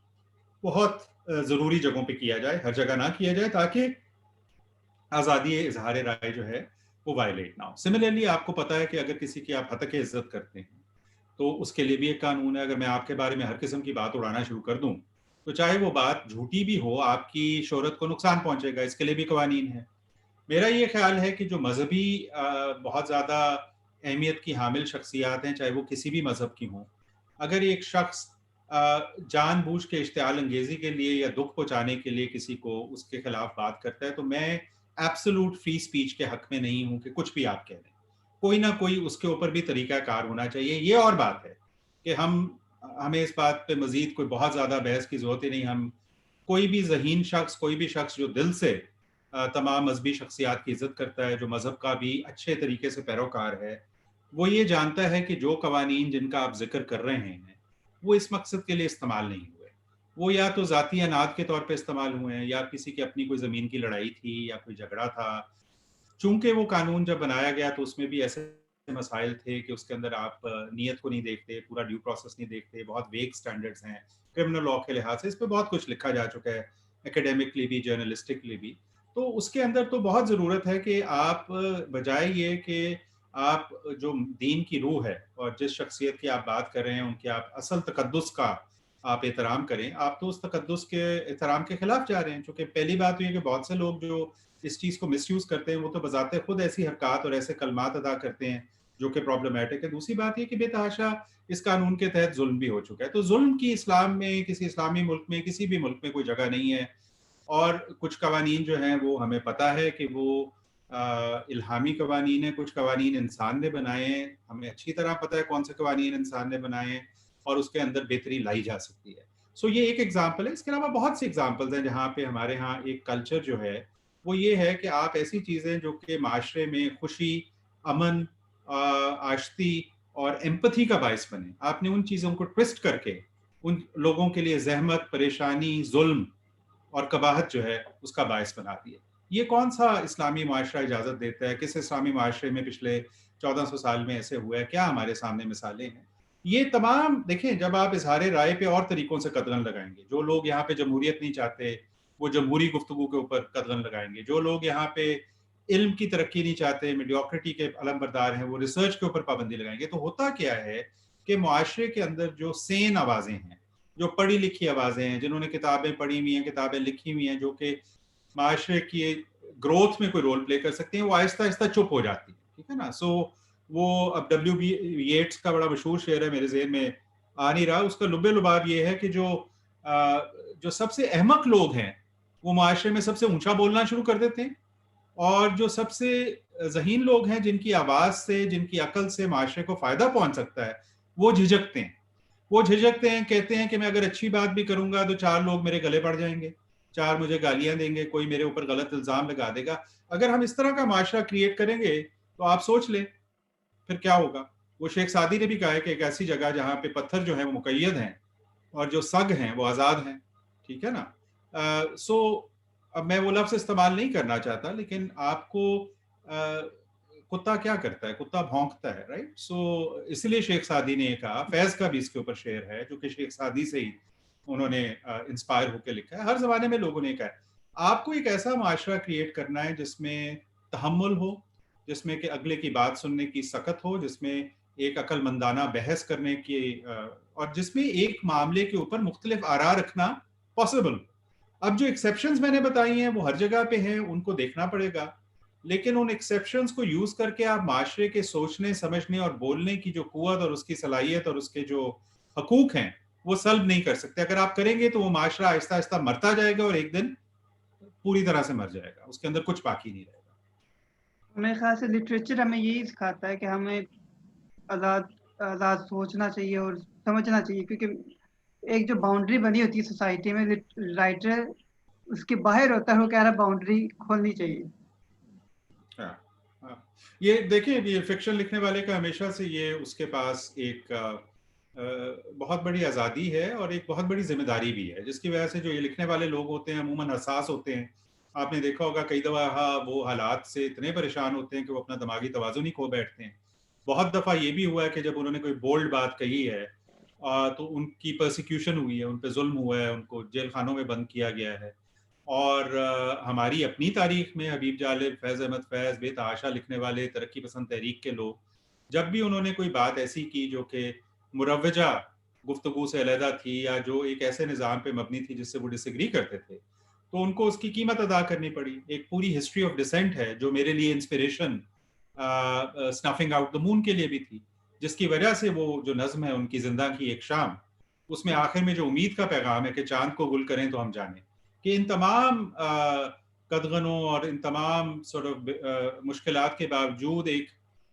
बहुत ज़रूरी जगहों पे किया जाए, हर जगह ना किया जाए, ताकि आज़ादी इजहार राय जो है वो वायलेट ना हो। सिमिलरली आपको पता है कि अगर किसी की आप हतक इज्जत करते हैं तो उसके लिए भी एक कानून है। अगर मैं आपके बारे में हर किस्म की बात उड़ाना शुरू कर दूं, तो चाहे वो बात झूठी भी हो, आपकी शोहरत को नुकसान पहुंचेगा, इसके लिए भी कवानीन है। मेरा ये ख्याल है कि जो मजहबी बहुत ज़्यादा अहमियत की हामिल शख्सियात हैं, चाहे वो किसी भी मजहब की हों, अगर एक शख्स जानबूझ के इश्तियाल अंगेजी के लिए या दुख पहुंचाने के लिए किसी को उसके खिलाफ बात करता है, तो मैं एब्सोल्यूट फ्री स्पीच के हक में नहीं हूं कि कुछ भी आप कह दें। कोई ना कोई उसके ऊपर भी तरीकाकार होना चाहिए। ये और बात है कि हमें इस बात पे मजीद कोई बहुत ज़्यादा बहस की जरूरत ही नहीं। हम कोई भी ज़हीन शख्स, कोई भी शख्स जो दिल से तमाम मजहबी शख्सियात की इज्जत करता है, जो मजहब का भी अच्छे तरीके से पैरोकार है, वो ये जानता है कि जो कवानीन जिनका आप जिक्र कर रहे हैं वो इस मकसद के लिए इस्तेमाल नहीं हुए। वो या तो ज़ाती अनाद के तौर पे इस्तेमाल हुए हैं, या किसी की अपनी कोई ज़मीन की लड़ाई थी या कोई झगड़ा था। चूंकि वो कानून जब बनाया गया तो उसमें भी ऐसे मसाइल थे कि उसके अंदर आप नीयत को नहीं देखते, पूरा ड्यू प्रोसेस नहीं देखते, बहुत वेग स्टैंडर्ड्स हैं क्रिमिनल लॉ के लिहाज से। इस पर बहुत कुछ लिखा जा चुका है, एकेडमिकली भी, जर्नलिस्टिकली भी। तो उसके अंदर तो बहुत ज़रूरत है कि आप बजाय ये कि आप जो दीन की रूह है और जिस शख्सियत की आप बात कर रहे हैं उनके आप असल तकद्दुस का आप एहतराम करें, आप तो उस तकद्दुस के एहतराम के खिलाफ जा रहे हैं। क्योंकि पहली बात तो ये कि बहुत से लोग जो इस चीज़ को मिसयूज़ करते हैं, वो तो बजाते खुद ऐसी हरकत और ऐसे कलमात अदा करते हैं जो कि प्रॉब्लमेटिक है। दूसरी बात ये कि बेतहाशा इस कानून के तहत जुल्म भी हो चुका है। तो जुल्म की इस्लाम में, किसी इस्लामी मुल्क में, किसी भी मुल्क में कोई जगह नहीं है। और कुछ कवानीन जो हैं वो हमें पता है कि वो इल्हामी कवानीन है, कुछ कवानीन इंसान ने बनाए हैं, हमें अच्छी तरह पता है कौन से कवानीन इंसान ने बनाए हैं और उसके अंदर बेहतरी लाई जा सकती है। सो ये एक एग्जाम्पल है। इसके अलावा बहुत सी एग्जाम्पल्स हैं जहाँ पे हमारे यहाँ एक कल्चर जो है वो ये है कि आप ऐसी चीज़ें जो कि माशरे में खुशी, अमन, आशती और एम्पथी का बायस बने, आपने उन चीज़ों को ट्विस्ट करके उन लोगों के लिए जहमत, परेशानी, जुल्म और कबाहत जो है उसका बायस बना दिया। ये कौन सा इस्लामी माशरा इजाज़त देता है? किस इस्लामी माशरे में पिछले 1400 साल में ऐसे हुआ है? क्या हमारे सामने मिसालें हैं? ये तमाम देखें, जब आप इजहार राय पे और तरीकों से कदगन लगाएंगे, जो लोग यहाँ पे जमहूरियत नहीं चाहते वो जमहूरी गुफ्तगू के ऊपर कदगन लगाएंगे, जो लोग यहाँ पे इल्म की तरक्की नहीं चाहते, मीडियोक्रिटी के अलमबरदार हैं, वो रिसर्च के ऊपर पाबंदी लगाएंगे। तो होता क्या है कि मुआशरे के अंदर जो सेन आवाज़ें हैं, जो पढ़ी लिखी आवाज़ें हैं, जिन्होंने किताबें पढ़ी हुई हैं, किताबें लिखी हुई हैं, जो कि माशरे की ग्रोथ में कोई रोल प्ले कर सकती हैं, वो आहिस्ता आहिस्ता चुप हो जाती है। ठीक है ना? सो वो अब W.B. येट्स का बड़ा मशहूर शेर है, मेरे ज़हन में आ नहीं रहा, उसका लुब्बे लुबाब ये है कि जो सबसे अहमक लोग हैं वो माशरे में सबसे ऊंचा बोलना शुरू कर देते हैं, और जो सबसे ज़हीन लोग हैं, जिनकी आवाज़ से, जिनकी अकल से माशरे को फ़ायदा पहुंच सकता है, वो झिझकते हैं। वो झिझकते हैं, कहते हैं कि मैं अगर अच्छी बात भी करूंगा तो 4 लोग मेरे गले पड़ जाएंगे, 4 मुझे गालियां देंगे, कोई मेरे ऊपर गलत इल्जाम लगा देगा। अगर हम इस तरह का माशरा क्रिएट करेंगे तो आप सोच लें फिर क्या होगा। वो शेख सादी ने भी कहा है कि एक ऐसी जगह जहां पे पत्थर जो है वो मुकैयद हैं और जो सग हैं वो आज़ाद हैं। ठीक है ना? सो अब मैं वो लफ्ज़ इस्तेमाल नहीं करना चाहता, लेकिन आपको कुत्ता क्या करता है? कुत्ता भौंकता है, राइट? सो इसलिए शेख सादी ने ये कहा, फैज़ का भी इसके ऊपर शेर है जो कि शेख सादी से ही उन्होंने इंस्पायर होकर लिखा है। हर ज़माने में लोगों ने कहा है, आपको एक ऐसा माशरा क्रिएट करना है जिसमें तहम्मुल हो, जिसमें कि अगले की बात सुनने की सकत हो, जिसमें एक अक्लमंदाना बहस करने की और जिसमें एक मामले के ऊपर मुख्तलिफ आरा रखना पॉसिबल। अब जो एक्सेप्शंस मैंने बताई हैं वो हर जगह पे हैं, उनको देखना पड़ेगा, लेकिन उन एक्सेप्शंस को यूज करके आप माशरे के सोचने, समझने और बोलने की जो कुव्वत और उसकी सलाहियत और उसके जो हकूक हैं वो सल्ब नहीं कर सकते। अगर आप करेंगे तो वो माशरा आहिस्ता आहिस्ता मरता जाएगा और एक दिन पूरी तरह से मर जाएगा, उसके अंदर कुछ बाकी नहीं रहेगा। मेरे ख्याल से लिटरेचर हमें यही सिखाता है कि हमें आज़ाद आज़ाद सोचना चाहिए और समझना चाहिए, क्योंकि एक जो बाउंड्री बनी होती है सोसाइटी में, राइटर उसके बाहर होता है, वो कह रहा बाउंड्री खोलनी चाहिए। हाँ, हाँ। ये देखिए, ये फिक्शन लिखने वाले का हमेशा से ये उसके पास एक बहुत बड़ी आज़ादी है और एक बहुत बड़ी जिम्मेदारी भी है, जिसकी वजह से जो ये लिखने वाले लोग होते हैं अमूमन हसास होते हैं। आपने देखा होगा कई दफ़ा वो हालात से इतने परेशान होते हैं कि वो अपना दिमागी तवाज़ुन ही खो बैठते हैं। बहुत दफ़ा ये भी हुआ है कि जब उन्होंने कोई बोल्ड बात कही है तो उनकी परसिक्यूशन हुई है, उन पे जुल्म हुआ है, उनको जेल खानों में बंद किया गया है। और हमारी अपनी तारीख में हबीब जालिब, फैज़ अहमद फैज़, बेतहाशा लिखने वाले तरक्की पसंद तहरीक के लोग, जब भी उन्होंने कोई बात ऐसी की जो कि मुरव्वजा गुफ्तगू से अलहदा थी या जो एक ऐसे निज़ाम पे मबनी थी जिससे वो डिसएग्री करते थे, तो उनको उसकी कीमत अदा करनी पड़ी। एक पूरी हिस्ट्री ऑफ डिसेंट है जो मेरे लिए इंस्पिरेशन स्नफिंग आउट द मून के लिए भी थी, जिसकी वजह से वो जो नज़्म है उनकी जिंदा की एक शाम, उसमें आखिर में जो उम्मीद का पैगाम है कि चांद को गुल करें तो हम जाने, कि इन तमाम कदगनों और इन तमाम मुश्किलात के बावजूद एक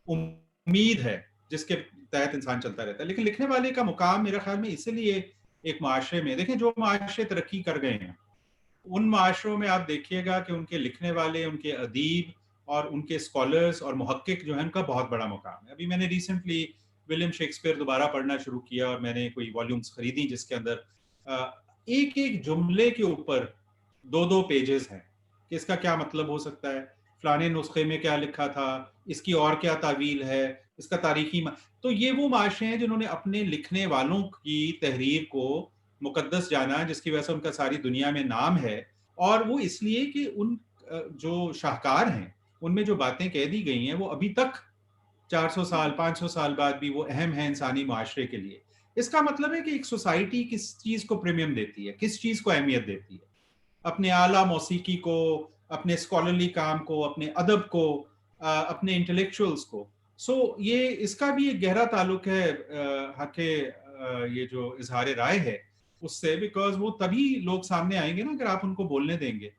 उम्मीद है जिसके तहत इंसान चलता रहता है। लेकिन लिखने वाले का मुकाम मेरे ख्याल में इसलिए एक माशरे में, देखें जो माशरे तरक्की कर गए हैं उन माशरों में आप देखिएगा कि उनके लिखने वाले, उनके अदीब और उनके स्कॉलर्स और मुहक्किक जो है उनका बहुत बड़ा मुकाम है। अभी मैंने रिसेंटली विलियम शेक्सपियर दोबारा पढ़ना शुरू किया और मैंने कोई वॉल्यूम्स खरीदी जिसके अंदर एक एक जुमले के ऊपर 2-2 पेजेस हैं कि इसका क्या मतलब हो सकता है, फलाने नुस्खे में क्या लिखा था, इसकी और क्या तावील है, इसका तारीखी तो ये वो माशरे हैं जिन्होंने अपने लिखने वालों की तहरीर को मुकद्दस जाना, जिसकी वजह से उनका सारी दुनिया में नाम है। और वो इसलिए कि उन जो शाहकार हैं उनमें जो बातें कह दी गई हैं वो अभी तक 400 साल 500 साल बाद भी वो अहम है इंसानी माशरे के लिए। इसका मतलब है कि एक सोसाइटी किस चीज को प्रीमियम देती है, किस चीज को अहमियत देती है, अपने आला मौसीकी को, अपने स्कॉलरली काम को, अपने अदब को, अपने इंटेलेक्चुअल्स को। सो ये इसका भी एक गहरा ताल्लुक है हके ये जो इजहार राय है उससे, बिकॉज वो तभी लोग सामने आएंगे ना अगर आप उनको बोलने देंगे।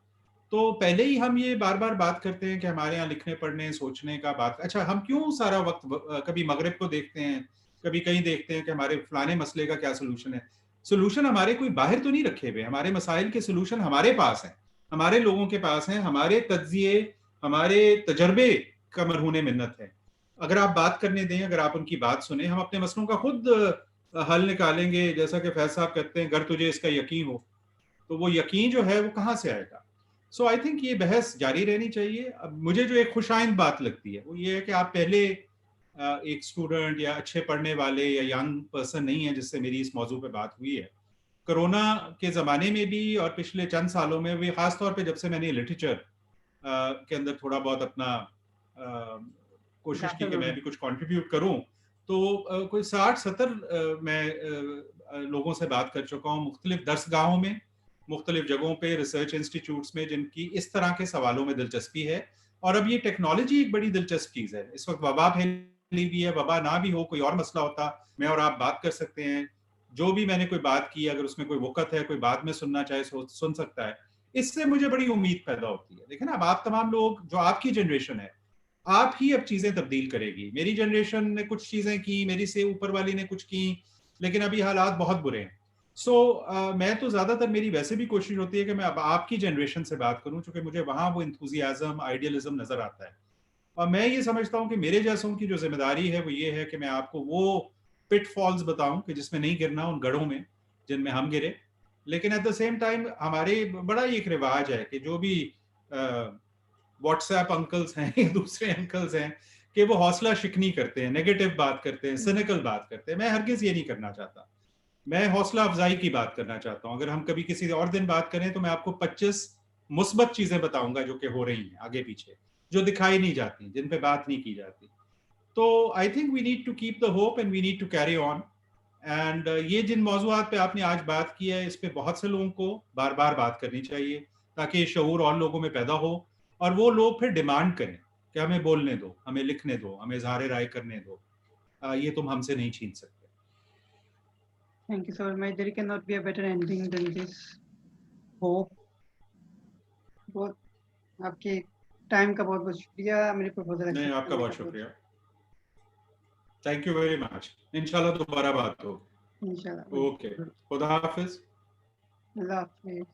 तो पहले ही हम ये बार बार बात करते हैं कि हमारे यहाँ लिखने पढ़ने सोचने का बात, अच्छा हम क्यों सारा वक्त कभी मगरिब को देखते हैं, कभी कहीं देखते हैं कि हमारे फलाने मसले का क्या सोल्यूशन है। सोल्यूशन हमारे कोई बाहर तो नहीं रखे हुए, हमारे मसाइल के सोल्यूशन हमारे पास हैं, हमारे लोगों के पास हैं, हमारे तज्जिए, हमारे तजर्बे का मरहून मिन्नत है। अगर आप बात करने दें, अगर आप उनकी बात सुने, हम अपने मसलों का खुद हल निकालेंगे। जैसा कि फैज साहब कहते हैं, अगर तुझे इसका यकीन हो, तो वो यकीन जो है वो कहाँ से आएगा? सो आई थिंक ये बहस जारी रहनी चाहिए। अब मुझे जो एक खुशाइंद बात लगती है वो ये है कि आप पहले एक स्टूडेंट या अच्छे पढ़ने वाले या यंग पर्सन नहीं है जिससे मेरी इस मौजू पे बात हुई है। कोरोना के ज़माने में भी और पिछले चंद सालों में भी, ख़ासतौर पे जब से मैंने लिटरेचर के अंदर थोड़ा बहुत अपना कोशिश की कि मैं भी कुछ कंट्रीब्यूट करूं, तो कोई 60-70 मैं लोगों से बात कर चुका हूं, मुख्तलिफ दर्सगाहों में, मुख्तलिफ जगहों पे, रिसर्च इंस्टीट्यूट्स में, जिनकी इस तरह के सवालों में दिलचस्पी है। और अब ये टेक्नोलॉजी एक बड़ी दिलचस्प चीज़ है। इस वक्त वबा फैली हुई है, वबा ना भी हो, कोई और मसला होता, मैं और आप बात कर सकते हैं। जो भी मैंने कोई बात की, अगर उसमें कोई वक़्त है, कोई बाद में सुनना चाहे सुन सकता है। इससे मुझे बड़ी उम्मीद पैदा होती है। देखिए ना, अब आप तमाम लोग, जो आपकी जनरेशन है, आप ही अब चीजें तब्दील करेगी। मेरी जनरेशन ने कुछ चीजें की, मेरी से ऊपर वाली ने कुछ की, लेकिन अभी हालात बहुत बुरे हैं। मैं तो ज्यादातर, मेरी वैसे भी कोशिश होती है कि मैं अब आपकी जनरेशन से बात करूं, क्योंकि मुझे वहां वो इंथुजियाज्म, आइडियलिज्म नजर आता है। और मैं ये समझता हूं कि मेरे जैसों की जो जिम्मेदारी है वो ये है कि मैं आपको वो पिटफॉल्स बताऊं कि जिसमें नहीं गिरना, उन गढ़ों में जिनमें हम गिरे। लेकिन एट द सेम टाइम हमारे बड़ा ही एक रिवाज है कि जो भी व्हाट्सएप अंकल्स हैं दूसरे अंकल्स हैं, कि वो हौसला शिकनी करते हैं, नेगेटिव बात करते हैं, सिनिकल बात करते हैं। मैं हरगिज ये नहीं करना चाहता। मैं हौसला अफजाई की बात करना चाहता हूं। अगर हम कभी किसी और दिन बात करें तो मैं आपको 25 मुस्बत चीजें बताऊंगा जो कि हो रही हैं आगे पीछे, जो दिखाई नहीं जाती, जिन पे बात नहीं की जाती। तो I think we need to keep the hope and we need to carry on. And ये जिन मौजूआत पे आपने आज बात की है, इस पे बहुत से लोगों को बार बार बात करनी चाहिए, ताकि शऊर और लोगों में पैदा हो, और वो लोग फिर डिमांड करें कि हमें बोलने दो, हमें लिखने दो, हमें इज़हार राय करने दो। ये तुम हमसे नहीं छीन सकते। Thank you so much. There cannot be a better ending than this. Hope. बहुत आपके टाइम का बहुत बहुत शुक्रिया मेरे प्रपोजल नहीं, आपका बहुत शुक्रिया। Thank you very much. इंशाल्लाह दोबारा बात हो। इंशाल्लाह। ओके, खुदा हाफिज। अल्लाह हाफिज।